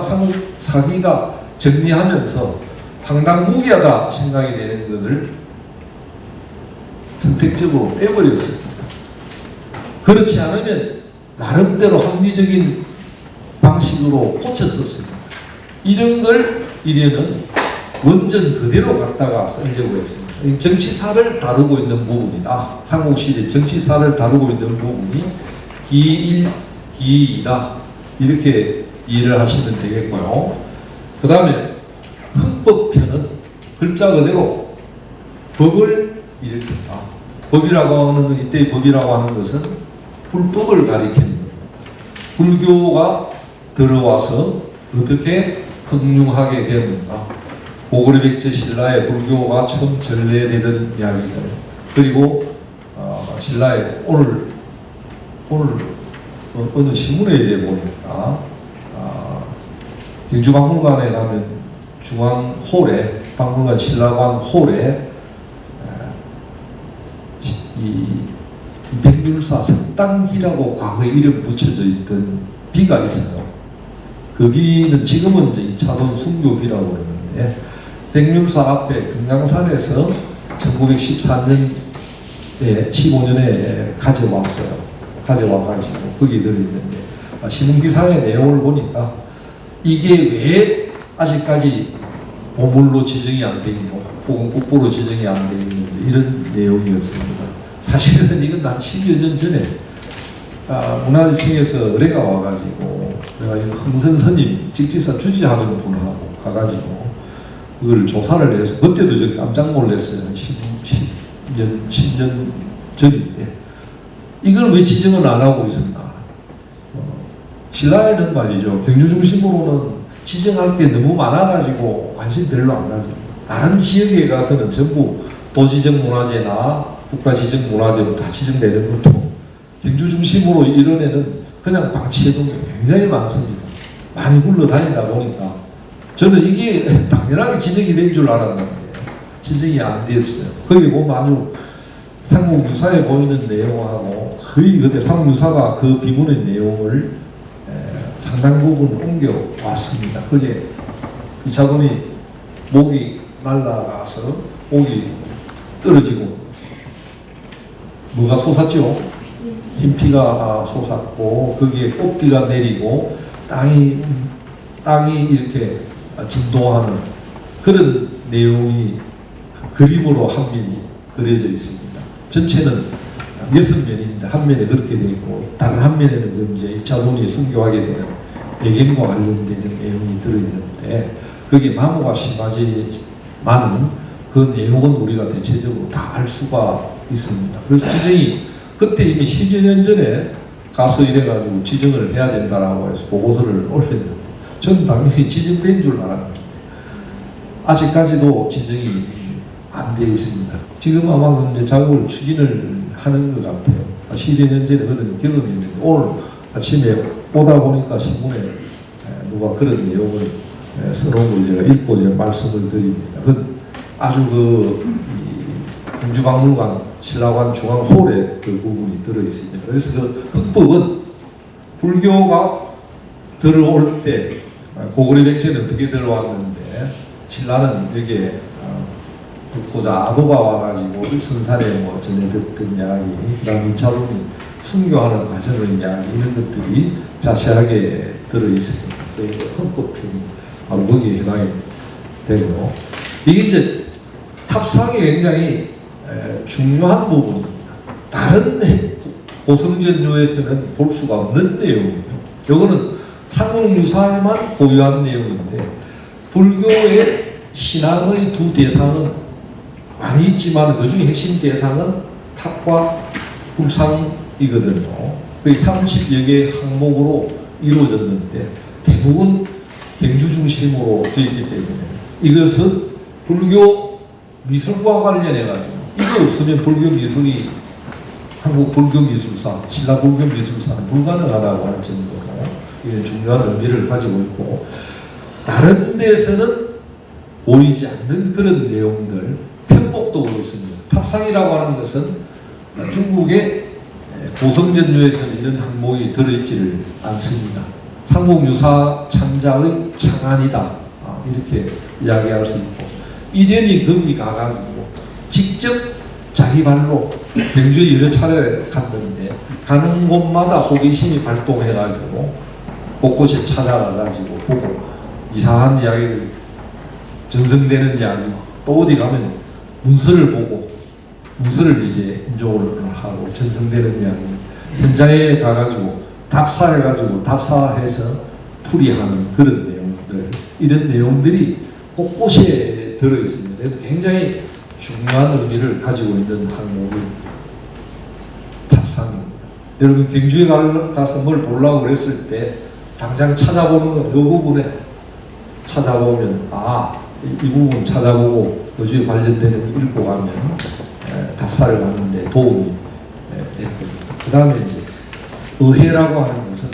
삼국사기가 정리하면서 황당무계하다 생각이 되는 것을 선택적으로 빼버렸습니다. 그렇지 않으면 나름대로 합리적인 방식으로 고쳤었습니다. 이런 걸 이래는 원전 그대로 갖다가 쓰려고 했습니다. 정치사를 다루고 있는 부분이다. 삼국시대 정치사를 다루고 있는 부분이 기일, 기이다. 이렇게 이해를 하시면 되겠고요. 그 다음에 헌법편은 글자 그대로 법을 일으켰다. 법이라고 하는 건, 이때의 법이라고 하는 것은 불법을 가리키는 겁니다. 불교가 들어와서 어떻게 흥융하게 되었는가. 고구려 백제 신라의 불교가 처음 전래되던 이야기들, 그리고 신라의 오늘 어느 신문에 보니까 경주박물관에 가면 중앙홀에, 박물관 신라관 홀에 이 백률사 석당기라고 과거에 이름 붙여져 있던 비가 있어요. 그 비는 지금은 이제 이차돈 순교비라고 그러는데, 백률사 앞에 금강산에서 1914년 15년에 가져왔어요. 가져와가지고 거기 들어있는데 신문기사의 내용을 보니까 이게 왜 아직까지 보물로 지정이 안 돼 있고 혹은 국보로 지정이 안 돼 있는지 이런 내용이었습니다. 사실은 이건 한 10여 년 전에 문화재청에서 의뢰가 와가지고 내가 흥선 스님 직지사 주지하는 분하고 가가지고 그걸 조사를 해서 그때도 저 깜짝 놀랐어요. 10년 전인데 이걸 왜 지정을 안 하고 있었나. 신라에는 말이죠. 경주 중심으로는 지정할 게 너무 많아가지고 관심 별로 안 가지고 다른 지역에 가서는 전부 도지정 문화재나 국가지정 문화재로 다 지정되는 것도 경주 중심으로 이런 애는 그냥 방치해둔 게 굉장히 많습니다. 많이 굴러다니다 보니까 저는 이게 당연하게 지정이 된 줄 알았는데 지정이 안 됐어요. 거기 보면 아주 삼국유사에 보이는 내용하고 거의 그대로 삼국유사가 그 비문의 내용을 상당 부분 옮겨왔습니다. 그게 이차군이 목이 날아가서 목이 떨어지고 뭐가 솟았죠? 흰피가 솟았고 거기에 꽃비가 내리고 땅이 이렇게 진동하는 그런 내용이 그림으로 한 면이 그려져 있습니다. 전체는 6면인데 한 면에 그렇게 되어 있고 다른 한 면에는 이제 이차군이 순교하게 되는 배경과 관련되는 내용이 들어있는데 거기에 마모가 심하지만은 그 내용은 우리가 대체적으로 다 알 수가 있습니다. 그래서 지정이 그때 이미 10여 년 전에 가서 이래가지고 지정을 해야 된다라고 해서 보고서를 올렸는데 저는 당연히 지정된 줄 알았는데 아직까지도 지정이 안 돼 있습니다. 지금 아마 이제 작업을 추진을 하는 것 같아요. 10여 년 전에 그런 경험이 있는데 오늘 아침에 오다 보니까 신문에 누가 그런 내용을 써놓은 걸 제가 읽고 제가 말씀을 드립니다. 아주 경주박물관 신라관 중앙홀에 그 부분이 들어있습니다. 그래서 그 흑법은 불교가 들어올 때 고구려 백제는 어떻게 들어왔는데 신라는 여기에 고자 아도가 와가지고 선산에 뭐 전에 듣던 이야기, 그다음 이차군이 순교하는 과정의 이야기 이런 것들이 자세하게 들어있습니다. 헌법편이 바로 거기에 해당이 되고 이게 이제 탑상이 굉장히 중요한 부분입니다. 다른 고성전류에서는 볼 수가 없는 내용이에요. 이거는 삼국유사에만 고유한 내용인데 불교의 신앙의 두 대상은 많이 있지만 그 중에 핵심 대상은 탑과 불상이거든요. 거의 30여 개 항목으로 이루어졌는데 대부분 경주 중심으로 되어 있기 때문에 이것은 불교 미술과 관련해가지고 이게 없으면 불교 미술이 한국 불교 미술사, 신라 불교 미술사는 불가능하다고 할 정도로 이게 중요한 의미를 가지고 있고 다른 데서는 보이지 않는 그런 내용들 편목도 그렇습니다. 탑상이라고 하는 것은 중국의 고성전류에서는 이런 항목이 들어있지를 않습니다. 삼국유사 창자의 창안이다 이렇게 이야기할 수 있고 이련이 거기 가가지고 직접 자기 발로 경주에 여러 차례 갔는데 가는 곳마다 호기심이 발동해가지고 곳곳에 찾아가가지고 보고 이상한 이야기들 전승되는 이야기 또 어디 가면 문서를 보고 문서를 이제 인종을 하고 전승되는 이야기 현장에 가가지고 답사해가지고 답사해서 풀이하는 그런 내용들 이런 내용들이 곳곳에 들어있습니다. 굉장히 중요한 의미를 가지고 있는 항목이 답상입니다. 여러분 경주에 가서 뭘 보려고 그랬을 때 당장 찾아보는 건 이 부분에 찾아보면 이 부분 찾아보고 여주에 관련되는 거 읽고 가면 답사를 하는데 도움이 될 겁니다. 그 다음에 이제 의해라고 하는 것은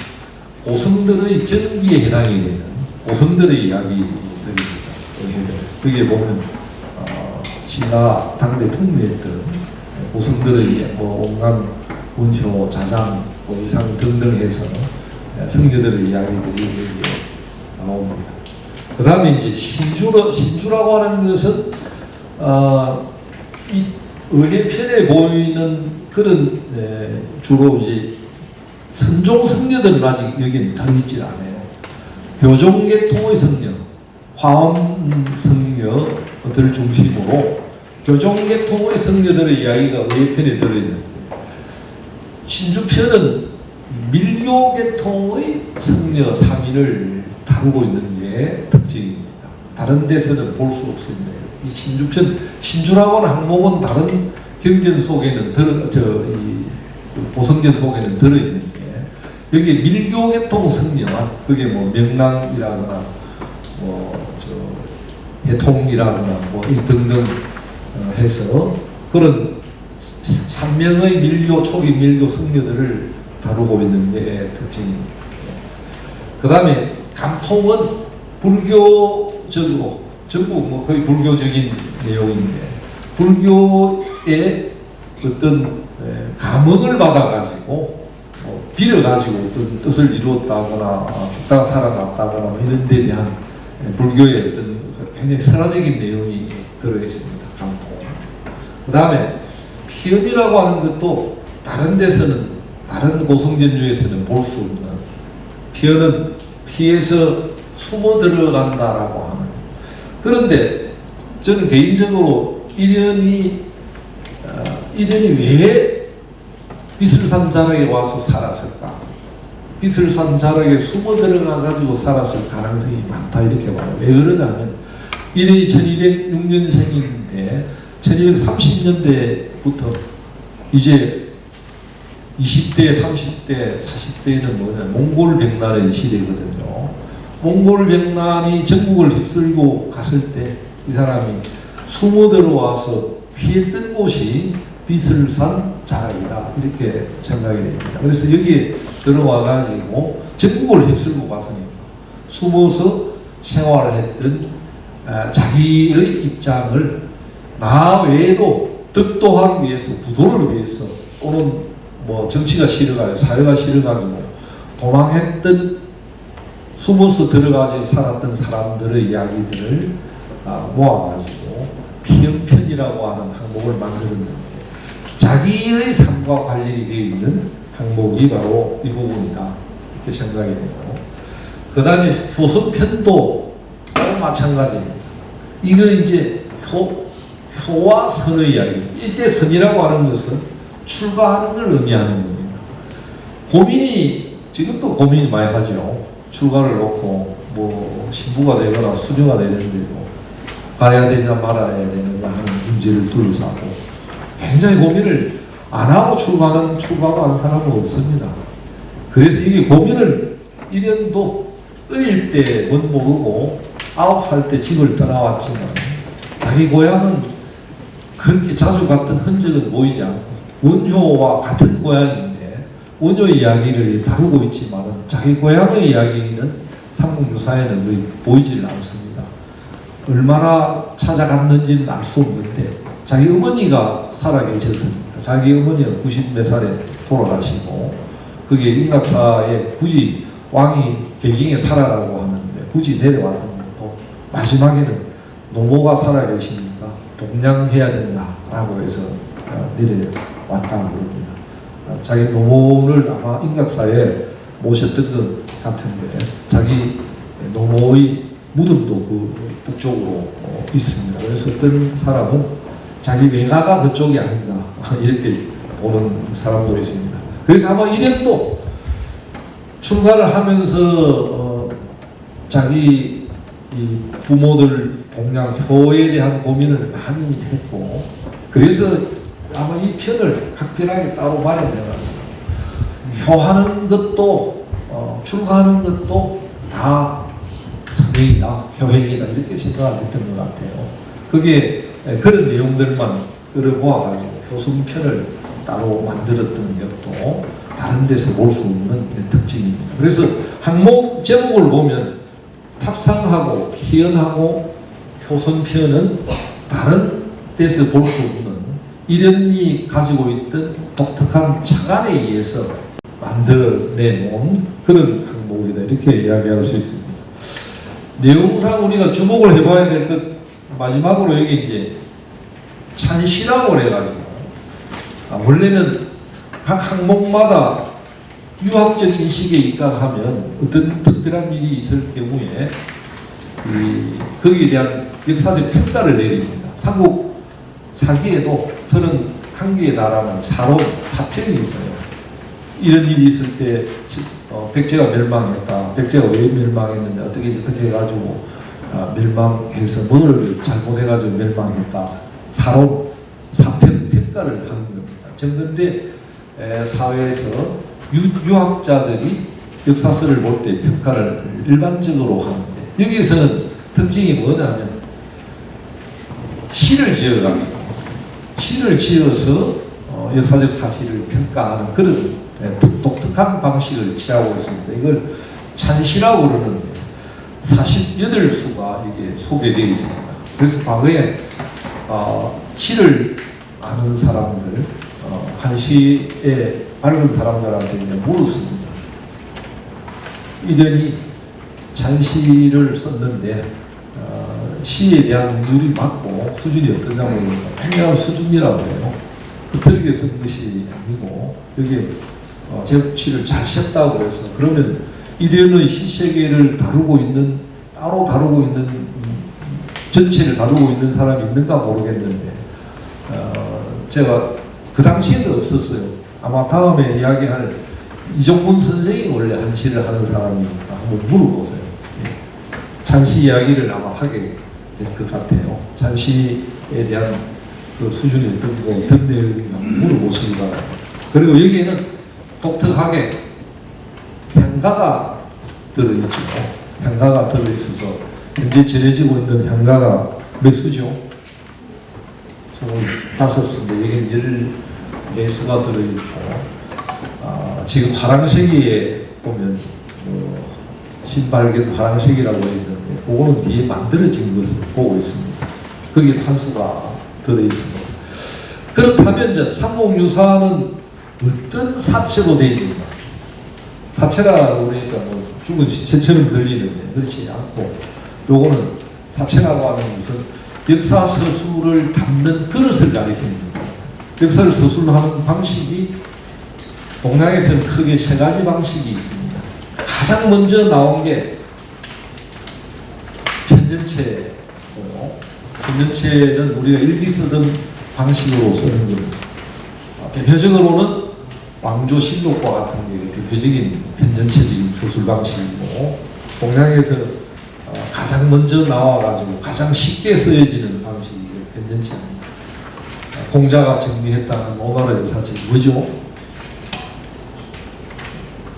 고성들의 전기에 해당이 되는 고성들의 이야기들입니다. 의해들. 거기에 보면 신라 당대 풍미했던 고성들의 온갖 문효, 자장, 이상 등등 해서 성녀들의 이야기들이 나옵니다. 그 다음에 이제 신주라고 하는 것은 이 의회편에 보이는 그런 주로 이제 선종 성녀들은 아직 여기는 들어있지 않아요. 교종계통의 성녀, 화엄 성녀들 중심으로 교종계통의 성녀들의 이야기가 의회편에 들어있는데, 신주편은 밀교계통의 성녀 3인을 다루고 있는 게 특징입니다. 다른 데서는 볼 수 없습니다. 이 신주편, 신주라고 하는 항목은 다른 경전 속에는 보성전 속에는 들어있는데, 여기 밀교계통 성녀만, 그게 뭐 명랑이라거나 해통이라거나 등등 해서 그런 3명의 밀교, 초기 밀교 성녀들을 다루고 있는 게 특징입니다. 그 다음에 감통은 불교적으로 전부 거의 불교적인 내용인데, 불교의 어떤 감흥을 받아가지고 빌어가지고 어떤 뜻을 이루었다거나 죽다가 살아났다거나 이런 데 대한 불교의 어떤 굉장히 설화적인 내용이 들어있습니다. 감통. 그 다음에 피언이라고 하는 것도 다른 데서는, 다른 고성전주에서는 볼 수 없는, 피언은 피에서 숨어 들어간다라고 하는. 그런데 저는 개인적으로 이련이 왜 비슬산 자락에 와서 살았을까? 비슬산 자락에 숨어 들어가 가지고 살았을 가능성이 많다, 이렇게 봐요. 왜 그러냐면 이련이 1206년생인데 1230년대부터 이제 20대, 30대, 40대는 뭐냐, 몽골 병난의 시대거든요. 몽골 병난이 전국을 휩쓸고 갔을 때 이 사람이 숨어 들어와서 피했던 곳이 비슬산 자락이다, 이렇게 생각이 됩니다. 그래서 여기에 들어와 가지고 전국을 휩쓸고 갔으니까 숨어서 생활을 했던 자기의 입장을 나 외에도 득도하기 위해서, 부도를 위해서, 또는 뭐 정치가 싫어가지고 사회가 싫어가지고 도망했던, 숨어서 들어가지고 살았던 사람들의 이야기들을 모아가지고 피언편이라고 하는 항목을 만들었는데, 자기의 삶과 관련이 되어 있는 항목이 바로 이 부분이다, 이렇게 생각이 되고, 그 다음에 효성편도 마찬가지입니다. 이거 이제 효와 선의 이야기. 이때 선이라고 하는 것은 출가하는 걸 의미하는 겁니다. 고민이, 지금도 고민이 많이 하죠. 출가를 놓고 뭐 신부가 되거나 수녀가 되는데도 가야 되냐 말아야 되느냐 하는 문제를 둘러싸고 굉장히 고민을 안 하고 출가하고 하는 사람은 없습니다. 그래서 이게 고민을, 이련도 어릴 때 뭔 모르고 9살 때 집을 떠나왔지만 자기 고향은 그렇게 자주 갔던 흔적은 보이지 않고, 원효와 같은 고향인데 원효 이야기를 다루고 있지만 자기 고향의 이야기는 삼국유사에는 거의 보이질 않습니다. 얼마나 찾아갔는지는 알 수 없는데 자기 어머니가 살아계셨으니까, 자기 어머니가 90몇 살에 돌아가시고, 그게 인각사에 굳이 왕이 개경에 살아라고 하는데 굳이 내려왔던 것도 마지막에는 노모가 살아계시니까 동냥해야 된다라고 해서 내려왔다고 합니다. 자기 노모를 아마 인각사에 모셨던 것 같은데, 자기 노모의 무덤도 그 북쪽으로 있습니다. 그래서 어떤 사람은 자기 외가가 그쪽이 아닌가 이렇게 보는 사람도 있습니다. 그래서 아마 이련도 출가를 하면서 자기 이 부모들 동양 효에 대한 고민을 많이 했고, 그래서 아마 이 편을 각별하게 따로 마련해가지고 효하는 것도 출가하는 것도 다 선행이다, 효행이다, 이렇게 생각을 했던 것 같아요. 그게 그런 내용들만 끌어모아가지고 효승편을 따로 만들었던 것도 다른 데서 볼 수 없는 특징입니다. 그래서 항목 제목을 보면 탑상하고 희연하고 효성편은 다른 데서 볼 수 없는 이련이 가지고 있던 독특한 착안에 의해서 만들어내놓은 그런 항목이다, 이렇게 이야기할 수 있습니다. 내용상 우리가 주목을 해봐야 될 것, 마지막으로 여기 이제 찬시라고 해가지고 원래는 각 항목마다 유학적 인식에 입각하면 어떤 특별한 일이 있을 경우에 거기에 대한 역사적 평가를 내립니다. 삼국 사기에도 31개에 달하는 사편이 있어요. 이런 일이 있을 때 백제가 멸망했다. 백제가 왜 멸망했느냐. 어떻게 해가지고 멸망해서 뭘 잘못해가지고 멸망했다. 사편 평가를 하는 겁니다. 정근대 사회에서 유학자들이 역사서를 볼 때 평가를 일반적으로 하는데 여기에서는 특징이 뭐냐면 시를 지어서 역사적 사실을 평가하는 그런 독특한 방식을 취하고 있습니다. 이걸 찬시라고 그러는데 48수가 이게 소개되어 있습니다. 그래서 과거에 시를 아는 사람들, 한시에 밝은 사람들한테 물었습니다. 이련이 찬시를 썼는데 시에 대한 눈이 맞고 수준이 어떠냐고 그러니까 굉장한 수준이라고 해요. 흐트리게 쓴 것이 아니고 여기에 제 시를 잘 썼다고 그래서 그러면 이련의 시세계를 따로 다루고 있는 전체를 다루고 있는 사람이 있는가 모르겠는데 제가 그 당시에는 없었어요. 아마 다음에 이야기할 이종문 선생이 원래 한시를 하는 사람이니까 한번 물어보세요. 찬시 이야기를 아마 하게 될 것 같아요. 찬시에 대한 그 수준이 어떤 내용인가 물어보시기 바랍니다. 그리고 여기에는 독특하게 향가가 들어있죠. 향가가 들어있어서 현재 전해지고 있는 향가가 몇 수죠? 25수인데 여기는 14수가 들어있고 지금 화랑세기에 보면 신발견 화랑세기라고 있는데 그거는 뒤에 만들어진 것을 보고 있습니다. 거기에 한 수가 들어있습니다. 그렇다면 이제 삼국유사는 어떤 사체로 되어 있는가? 사체라고 그러니까 뭐 죽은 시체처럼 들리는데 그렇지 않고 요거는 사체라고 하는 것은 역사 서술을 담는 그릇을 가리킵니다. 역사를 서술하는 방식이 동양에서는 크게 세 가지 방식이 있습니다. 가장 먼저 나온 게 편전체고요. 편전체는 우리가 일기 쓰던 방식으로 쓰는 겁니다. 대표적으로는 왕조실록과 같은 게 대표적인 편전체적인 서술 방식이고 동양에서 가장 먼저 나와가지고 가장 쉽게 쓰여지는 방식이 편전체입니다. 공자가 정리했다는 오나라 역사책이 뭐죠?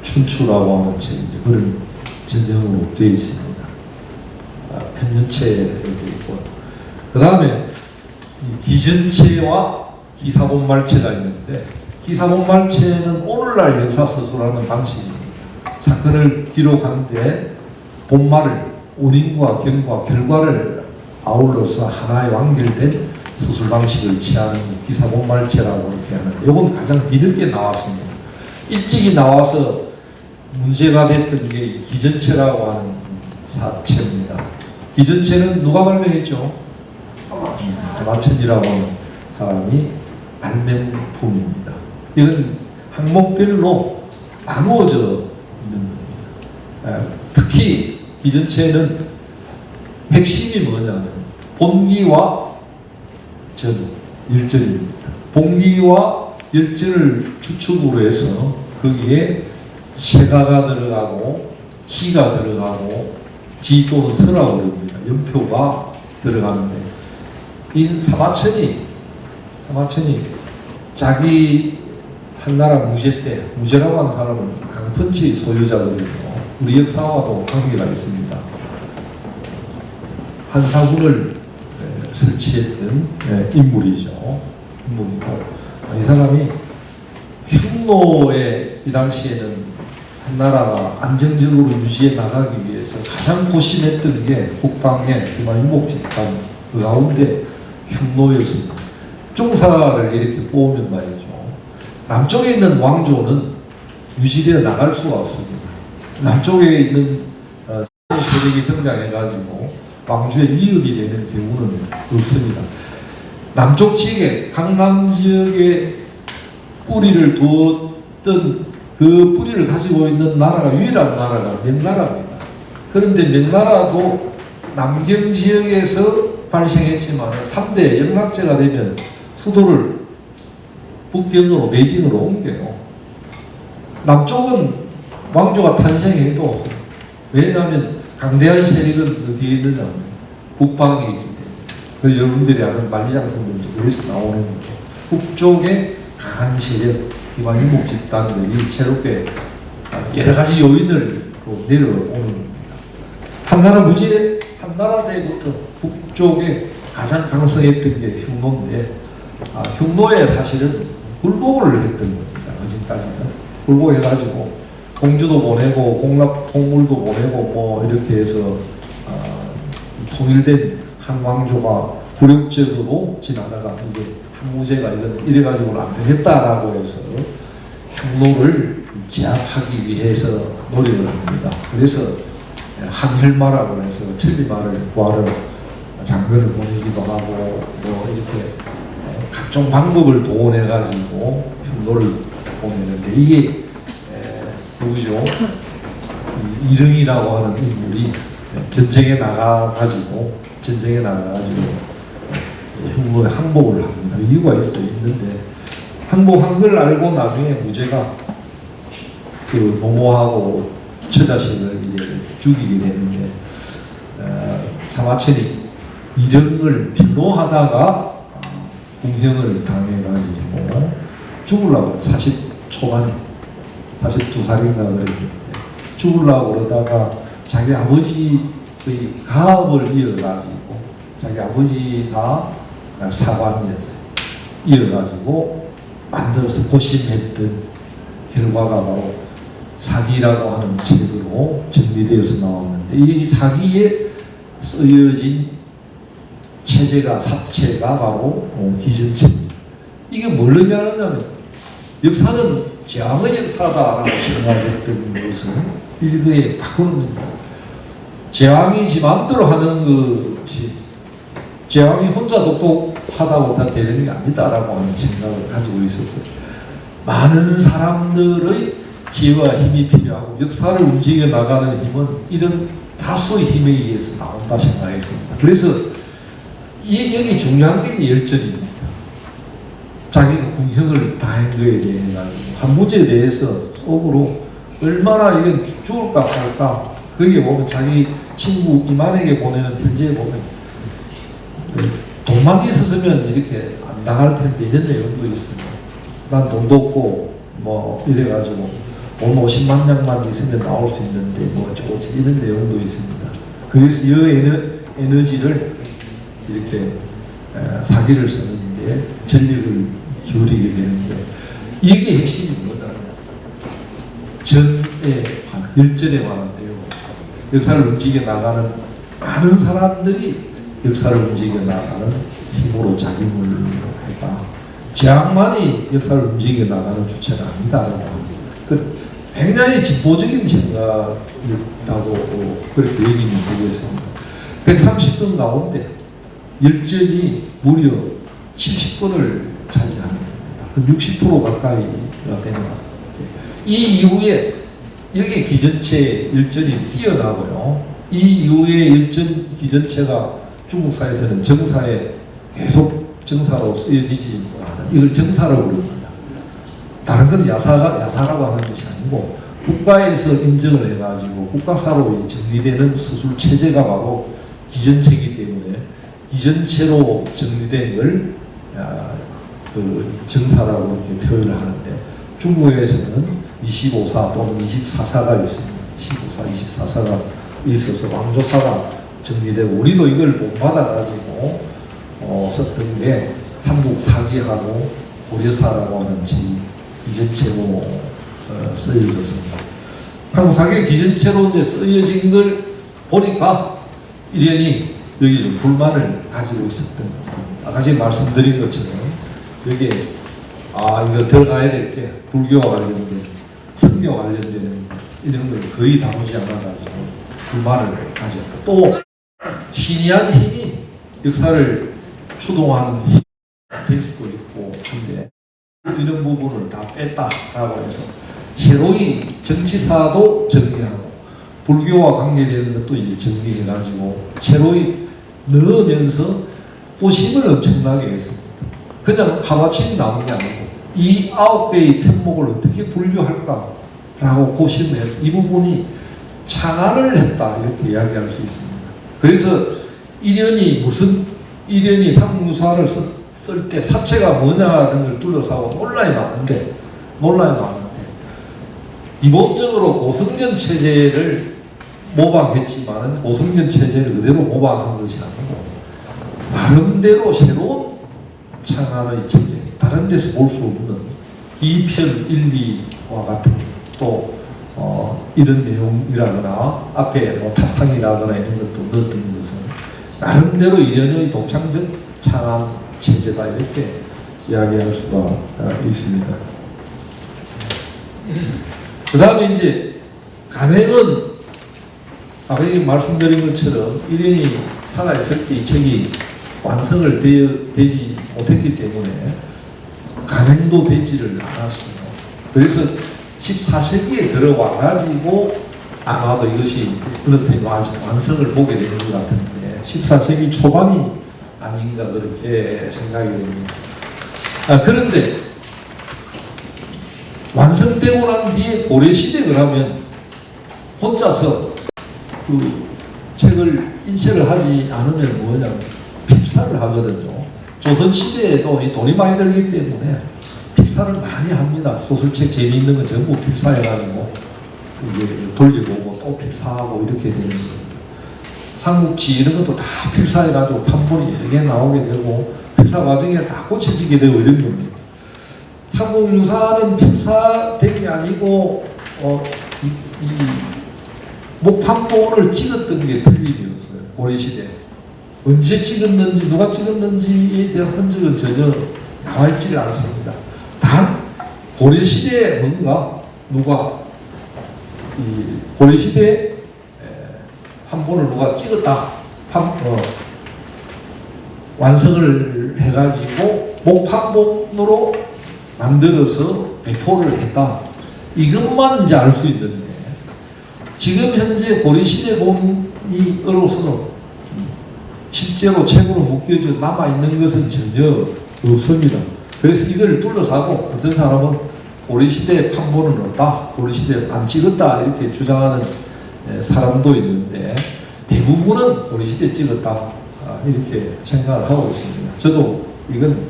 춘추라고 하는 책인데 그런 전형으로 되어 있습니다. 편전체 이렇게 있고 그 다음에 기전체와 기사본말체가 있는데 기사본말체는 오늘날 역사서술하는 방식입니다. 사건을 기록하는데 본말을 원인과 경과, 결과를 아울러서 하나의 완결된 서술 방식을 취하는 기사본말체라고 이렇게 하는데 이건 가장 뒤늦게 나왔습니다. 일찍이 나와서 문제가 됐던 게 기전체라고 하는 사체입니다. 기전체는 누가 발명했죠? 사마천이라고 하는 사람이 발명품입니다. 이건 항목별로 나누어져 있는 겁니다. 특히 기전체는 핵심이 뭐냐면 본기와 전, 열전입니다. 본기와 열전을 주축으로 해서 거기에 세가가 들어가고 지가 들어가고 지 또는 서라고 그럽니다. 연표가 들어가는데 이 사마천이 자기 한나라 무제 때 무제라고 하는 사람은 강펀치 소유자거든요. 우리 역사와도 관계가 있습니다. 한사군을 설치했던 인물이죠. 인물이고 이 사람이 흉노에 이 당시에는 한나라가 안정적으로 유지해 나가기 위해서 가장 고심했던 게 북방의 기마유목집단 그 가운데 흉노였습니다. 중사를 이렇게 보면 말이죠. 남쪽에 있는 왕조는 유지되어 나갈 수가 없습니다. 남쪽에 있는 세력이 등장해가지고 왕조의 위협이 되는 경우는 없습니다. 남쪽 지역에 강남 지역에 뿌리를 두었던 그 뿌리를 가지고 있는 나라가 유일한 나라가 명나라입니다. 그런데 명나라도 남경 지역에서 발생했지만 3대 영락제가 되면 수도를 북경으로 베이징으로 옮겨요. 남쪽은 왕조가 탄생해도 왜냐하면 강대한 세력은 어디에 있느냐 북방에 있기 때문에 그 여러분들이 아는 만리장성도 그래서 나오는 거죠. 북쪽에 강한 세력 기관일목 집단들이 새롭게 여러 가지 요인을 내려오는 겁니다. 한나라 무지에 한나라 때부터 북쪽에 가장 강성했던 게 흉노인데 흉노에 사실은 굴복을 했던 겁니다. 어제까지는 굴복해가지고 공주도 보내고 공납 통물도 보내고 뭐 이렇게 해서 통일된 한 왕조가 굴욕적으로 지나다가 이제 한무제가 이래가지고는 안 되겠다라고 해서 흉노를 제압하기 위해서 노력을 합니다. 그래서 한혈마라고 해서 천리마를 구하러 장군을 보내기도 하고 뭐 이렇게 각종 방법을 동원해가지고 흉노를 보내는데 이게 누구죠? 이릉이라고 하는 인물이 전쟁에 나가가지고 흉노에 항복을 합니다. 이유가 있는데 항복한 걸 알고 나중에 무제가 그 노모하고 처자식을 이제 죽이게 되는데 사마천이 이릉을 변호하다가 궁형을 당해가지고 죽으려고 40 초반에 42살인가 그랬는데 죽으려고 그러다가 자기 아버지의 가업을 이어가지고 자기 아버지가 사관이었어요. 이어가지고 만들어서 고심했던 결과가 바로 사기라고 하는 책으로 정리되어서 나왔는데 이 사기에 쓰여진 체제가 사체가 바로 기전체입니다. 이게 뭘 의미하느냐면 역사는 제왕의 역사다라고 생각했던 것을 일거에 바꾸는 겁니다. 제왕이 지 마음대로 하는 것이 제왕이 혼자 독특하다고 다 되는 게 아니다라고 하는 생각을 가지고 있었어요. 많은 사람들의 지혜와 힘이 필요하고 역사를 움직여 나가는 힘은 이런 다수의 힘에 의해서 나온다 생각했습니다. 그래서 여기 중요한 게 열정입니다. 자기가 궁형을 다한 거에 대해 가지고 한 문제에 대해서 속으로 얼마나 이건 죽을까 살까 거기에 보면 자기 친구 이만에게 보내는 편지에 보면 돈만 있었으면 이렇게 안 나갈 텐데 이런 내용도 있습니다. 난 돈도 없고 뭐 이래가지고 돈 50만 양만 있으면 나올 수 있는데 뭐 어쩌고저쩌고 이런 내용도 있습니다. 그래서 이 에너지를 이렇게 사기를 쓰는데 전력을 기울이게 되는데 이게 핵심이 뭐냐면 전에 관한 열전에 관한 내용 역사를 움직여 나가는 많은 사람들이 역사를 움직여 나가는 힘으로 자기물로 해가 제왕만이 역사를 움직여 나가는 주체는 아니다라고 합니다. 굉장히 진보적인 생각이라고 그렇게 얘기는 되겠습니다. 130권 가운데 열전이 무려 70권을 차지하는 겁니다. 60% 가까이가 되는 것 같아요. 이 이후에 여기 기전체 열전이 뛰어나고요. 이 이후에 열전 기전체가 중국사에서는 정사에 계속 정사로 쓰여지지 않은 이걸 정사라고 부릅니다. 다른 건 야사라고 하는 것이 아니고 국가에서 인정을 해가지고 국가사로 정리되는 서술 체제가 바로 기전체이기 때문에 기전체로 정리된 걸 정사라고 이렇게 표현을 하는데 중국에서는 25사 또는 24사가 있습니다. 25사, 24사가 있어서 왕조사가 정리되고 우리도 이걸 본받아가지고 썼던 게 삼국사기하고 고려사라고 하는 기전체로 쓰여졌습니다. 삼국사기 기전체로 이제 쓰여진 걸 보니까 이련이 여기 좀 불만을 가지고 있었던 아까 제가 말씀드린 것처럼 여기에 이거 들어가야 될 게 불교와 관련된 성교와 관련되는 이런 걸 거의 다루지 않아가지고 불만을 가졌고 또 희미한 힘이 역사를 추동하는 힘이 될 수도 있고 한데 이런 부분을 다 뺐다라고 해서 새로이 정치사도 정리하고 불교와 관계되는 것도 이제 정리해가지고 새로이 넣으면서 고심을 엄청나게 했습니다. 그냥 하루아침에 나온 게 아니고 이 9개의 편목을 어떻게 분류할까라고 고심을 해서 이 부분이 창안을 했다 이렇게 이야기할 수 있습니다. 그래서 일연이 삼국유사를 쓸 때 사체가 뭐냐는 걸 둘러싸고 논란이 많은데 기본적으로 고성전 체제를 모방했지만 고성전 체제를 그대로 모방한 것이 아니고 나름대로 새로운 창안의 체제, 다른 데서 볼 수 없는 기편 1, 2와 같은 또 이런 내용이라거나 앞에 뭐 탑상이라거나 이런 것도 넣었던 것은 나름대로 일련의 동창적 창안 체제다 이렇게 이야기할 수가 있습니다. 그 다음에 이제 간행은 아까 말씀드린 것처럼 일연이 살아있을 때 이 책이 완성을 되지 못했기 때문에 간행도 되지를 않았어요. 그래서 14세기에 들어와가지고 아마도 이것이 그렇다면 아직 완성을 보게 되는 것 같은데 14세기 초반이 아닌가 그렇게 생각이 됩니다. 그런데 완성되고 난 뒤에 고려시대 그러면 혼자서 그 책을 인쇄를 하지 않으면 뭐냐면 핍사를 하거든요. 조선시대에도 이 돈이 많이 들기 때문에 핍사를 많이 합니다. 소설책 재미있는 건 전부 핍사해가지고 돌려보고 또 핍사하고 이렇게 되는 거예요. 삼국지 이런 것도 다 필사해가지고 판본이 여러 개 나오게 되고 필사 과정에 다 고쳐지게 되고 이런 겁니다. 삼국유사는 필사된 게 아니고 이 목판본을 찍었던 게 틀림이었어요. 고려시대 언제 찍었는지 누가 찍었는지에 대한 흔적은 전혀 나와 있지를 않습니다. 단 고려시대에 뭔가 누가 이 고려시대 판본을 누가 찍었다. 완성을 해가지고 목판본으로 만들어서 배포를 했다. 이것만 이제 알 수 있는데 지금 현재 고려시대 본이로서는 실제로 책으로 묶여져 남아있는 것은 전혀 없습니다. 그래서 이걸 둘러싸고 어떤 사람은 고려시대 판본은 없다. 고려시대 안 찍었다. 이렇게 주장하는 사람도 있는데 대부분은 고려시대 찍었다 이렇게 생각을 하고 있습니다. 저도 이건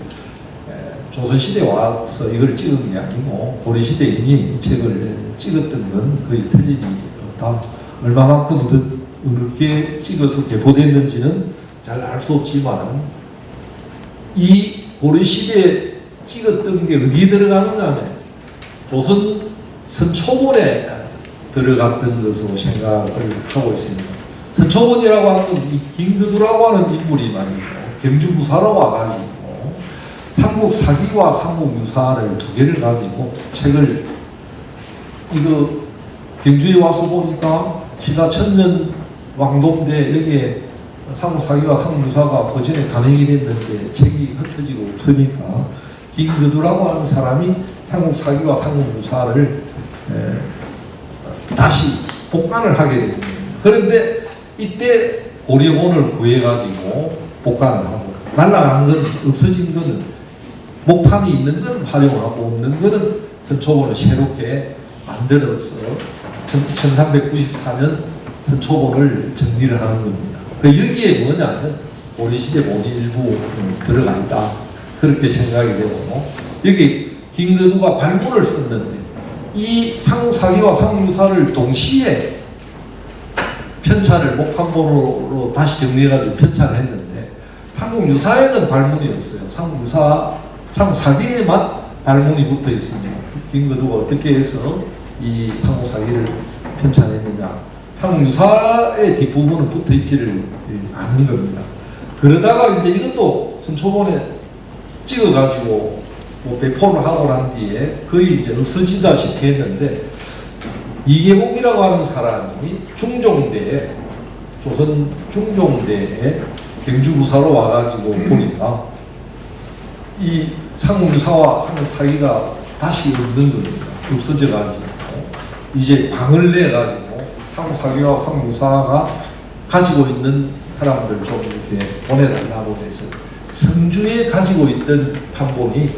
조선시대에 와서 이걸 찍은 게 아니고 고려시대에 이미 이 책을 찍었던 건 거의 틀림이 없다. 얼마만큼 어렵게 찍어서 배포됐는지는 잘 알 수 없지만 이 고려시대에 찍었던 게 어디에 들어가느냐 하면 조선 선초본에 들어갔던 것으로 생각을 하고 있습니다. 선초본이라고 하는 건 이 김그두라고 하는 인물이 말이죠. 경주부사로 와가지고 삼국사기와 삼국유사를 두 개를 가지고 책을 이거 경주에 와서 보니까 신라천년 왕동대 여기에 삼국사기와 삼국유사가 버전에 간행이 됐는데 책이 흩어지고 없으니까 김그두라고 하는 사람이 삼국사기와 삼국유사를 다시 복간을 하게 됩니다. 그런데 이때 고려본을 구해가지고 복간을 하고 날라간 건 없어진 거는 목판이 있는 건 활용하고 없는 거는 선초본을 새롭게 만들어서 1394년 선초본을 정리를 하는 겁니다. 여기에 뭐냐면 고려시대 본이 일부 들어가 있다 그렇게 생각이 되고 여기 김그두가 발문을 썼는데 이 삼국사기와 삼국유사를 동시에 편찬을 목판본으로 다시 정리해가지고 편찬을 했는데 삼국유사에는 발문이 없어요. 삼국사기에만 발문이 붙어 있습니다. 김그두가 어떻게 해서 이 삼국사기를 편찬했느냐. 삼국유사의 뒷부분은 붙어 있지를 않는 겁니다. 그러다가 이제 이것도 선초본에 찍어가지고 뭐 배포를 하고 난 뒤에 거의 이제 없어지다시피 했는데 이계복이라고 하는 사람이 중종대에 조선 중종대에 경주부사로 와가지고 보니까 이 상무유사와 상무사기가 다시 없는 겁니다. 없어져가지고 이제 방을 내가지고 상무사기와 상무유사가 가지고 있는 사람들 좀 이렇게 보내달라고 해서 성주에 가지고 있던 판본이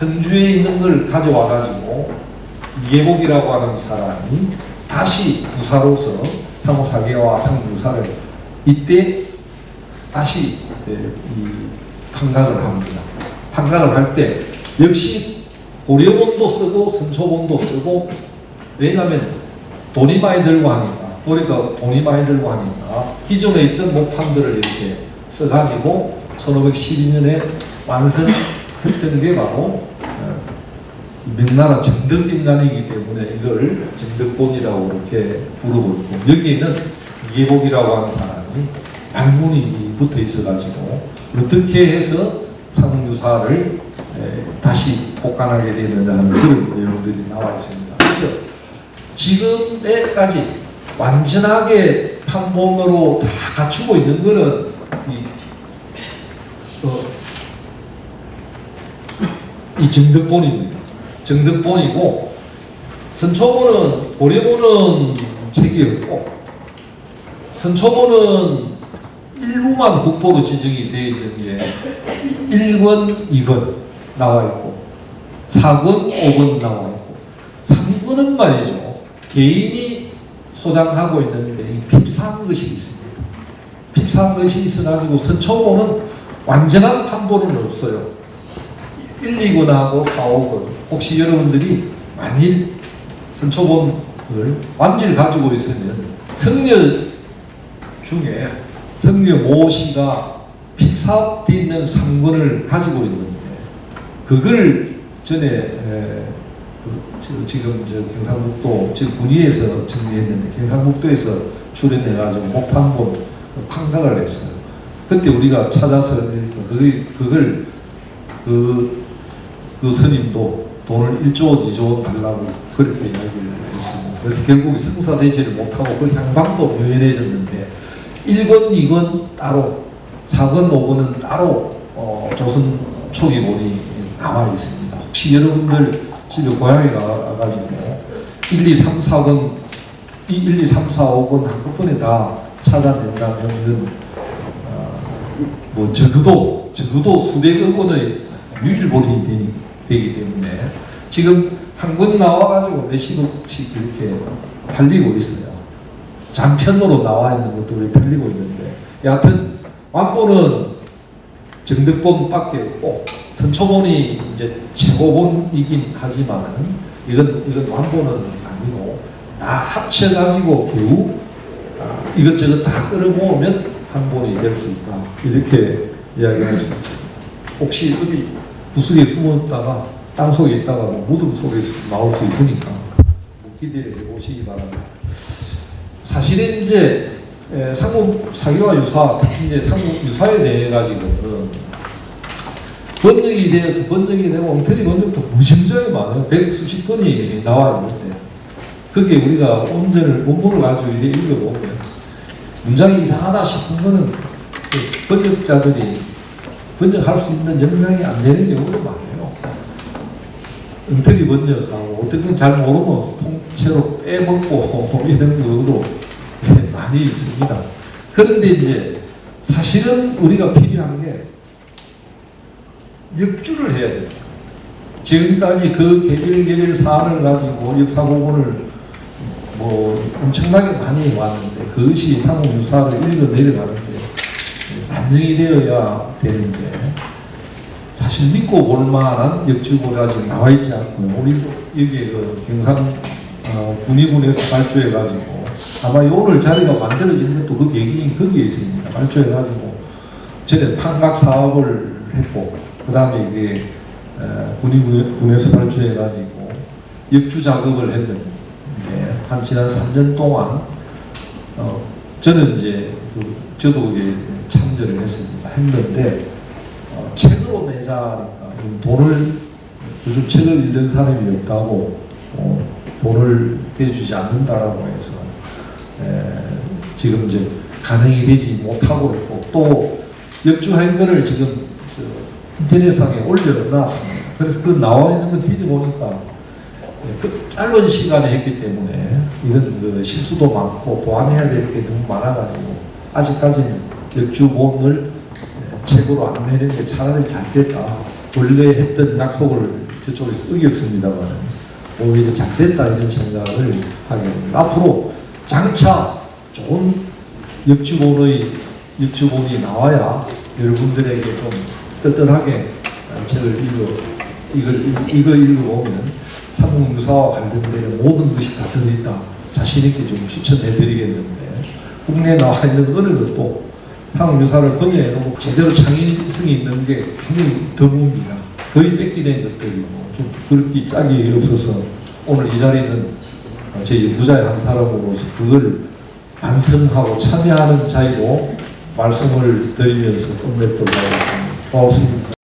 성주에 있는 걸 가져와가지고 이계복이라고 하는 사람이 다시 부사로서 상무사기와 상무유사를 이때 다시 판각을 합니다. 판각을 할 때 역시 고려본도 쓰고 선초본도 쓰고, 왜냐하면 돈이 많이 들고 하니까, 우리가 돈이 많이 들고 하니까 기존에 있던 목판들을 이렇게 써가지고 1512년에 완성했던 게 바로 명나라 정덕인간이기 때문에 이걸 정덕본이라고 이렇게 부르고 있고, 여기에는 이계복이라고 하는 사람이 말문이 붙어 있어가지고 어떻게 해서 상무유사를 다시 복간하게 되느냐 하는 그런 내용들이 나와 있습니다. 그래서 지금에까지 완전하게 판본으로 다 갖추고 있는 것은 이 정덕본입니다. 정덕본이고, 선초본은, 고려본은 책이 없고, 선초본은 일부만 국보로 지정이 되어 있는 게 1권, 2권 나와 있고 4권, 5권 나와 있고 3권은 말이죠. 개인이 소장하고 있는데 핍사한 것이 있습니다. 핍사한 것이 있어가지고 선초본은 완전한 판본은 없어요. 1, 2권하고 4, 5권. 혹시 여러분들이 만일 선초본을 완전히 가지고 있으면 성녀 중에 성녀 모씨가 핍사되어 있는 3권을 가지고 있는데, 그걸 전에 지금 경상북도 지금 군위에서 정리했는데 경상북도에서 출연해가지고 목판본 판각을 했어요. 그때 우리가 찾아서 그걸 그 스님도 돈을 1조 원, 2조 원 달라고 그렇게 이야기를 했습니다. 그래서 결국에 성사되지를 못하고 그 향방도 묘연해졌는데 1권, 2권 따로, 4권, 5권은 따로 조선 초기본이 나와 있습니다. 혹시 여러분들 집에 고향에 가가지고 1, 2, 3, 4권, 1, 2, 3, 4, 5권 한꺼번에 다 찾아낸다면 이건 뭐 적어도 수백억 원의 유일본이 되기 때문에 지금 한 권 나와가지고 몇십억씩 이렇게 팔리고 있어요. 장편으로 나와 있는 것도 팔리고 있는데, 여하튼 완본은 정덕본밖에 없고 선초본이 이제 최고본이긴 하지만은 이건 완본은 아니고 다 합쳐가지고 겨우 이것저것 다 끌어모으면 한 본이 될 수 있다, 이렇게 이야기할 수 있습니다. 혹시 어디 구석에 숨었다가 땅속에 있다가 뭐 무덤 속에서 나올 수 있으니까 기대를 해보시기 바랍니다. 사실은 이제 상무사기와 유사, 특히 이제 상무유사에 대해 가지고는 번역이 되고 엉터리 번역도 무심장이 많아요. 100수십 건이 나와 있는데, 그게 우리가 원본을 가지고 이렇게 읽어보면 문장이 이상하다 싶은 거는 번역자들이 번역할 수 있는 역량이 안 되는 경우도 많아요. 엉터리 번역하고 어떤 건 잘 모르고 통째로 빼먹고 이런 경우도 많이 있습니다. 그런데 이제 사실은 우리가 필요한 게 역주를 해야 됩니다. 지금까지 그 개별 사안을 가지고 역사복원을 뭐 엄청나게 많이 왔는데, 그것이 상호유사를 읽어 내려가는데 반영이 되어야 되는데, 사실 믿고 볼 만한 역주가 아직 나와 있지 않고요. 우리도 여기에 그 경상 군위군에서 발주해가지고, 아마 오늘 자리가 만들어진 것도 그 얘기는 거기에 있습니다. 발주해가지고 전에 판각 사업을 했고, 그 다음에 이게 군위군에서 발주해가지고 역주 작업을 했는데, 한 지난 3년 동안 저는 이제 저도 이게 참여를 했는데 책으로 내자니까 돈을, 요즘 책을 읽는 사람이 없다고 돈을 대주지 않는다라고 해서 지금 이제 가능이 되지 못하고 있고, 또 역주한 거를 지금 인터넷상에 올려놨습니다. 그래서 그 나와 있는 거 뒤져보니까 그 짧은 시간에 했기 때문에 이건 그 실수도 많고 보완해야 될 게 너무 많아가지고 아직까지는 역주본을 책으로 안 내는 게 차라리 잘 됐다. 원래 했던 약속을 저쪽에서 어겼습니다만 오히려 잘 됐다 이런 생각을 하게 됩니다. 앞으로 장차 좋은 역주본이 나와야 여러분들에게 좀 떳떳하게 책을 이거 읽어보면 삼국유사와 관련되는 모든 것이 다 들어있다. 자신있게 좀 추천해 드리겠는데 국내에 나와 있는 어느 것도 삼국유사를 번역해놓고 제대로 창의성이 있는 게 굉장히 드뭅니다. 거의 뺏기는 것들이고 좀 그렇게 짝이 없어서 오늘 이 자리는 제 연구자의 한 사람으로서 그걸 반성하고 참여하는 자리로 말씀을 드리면서 끝맺도록 하겠습니다. 고맙습니다.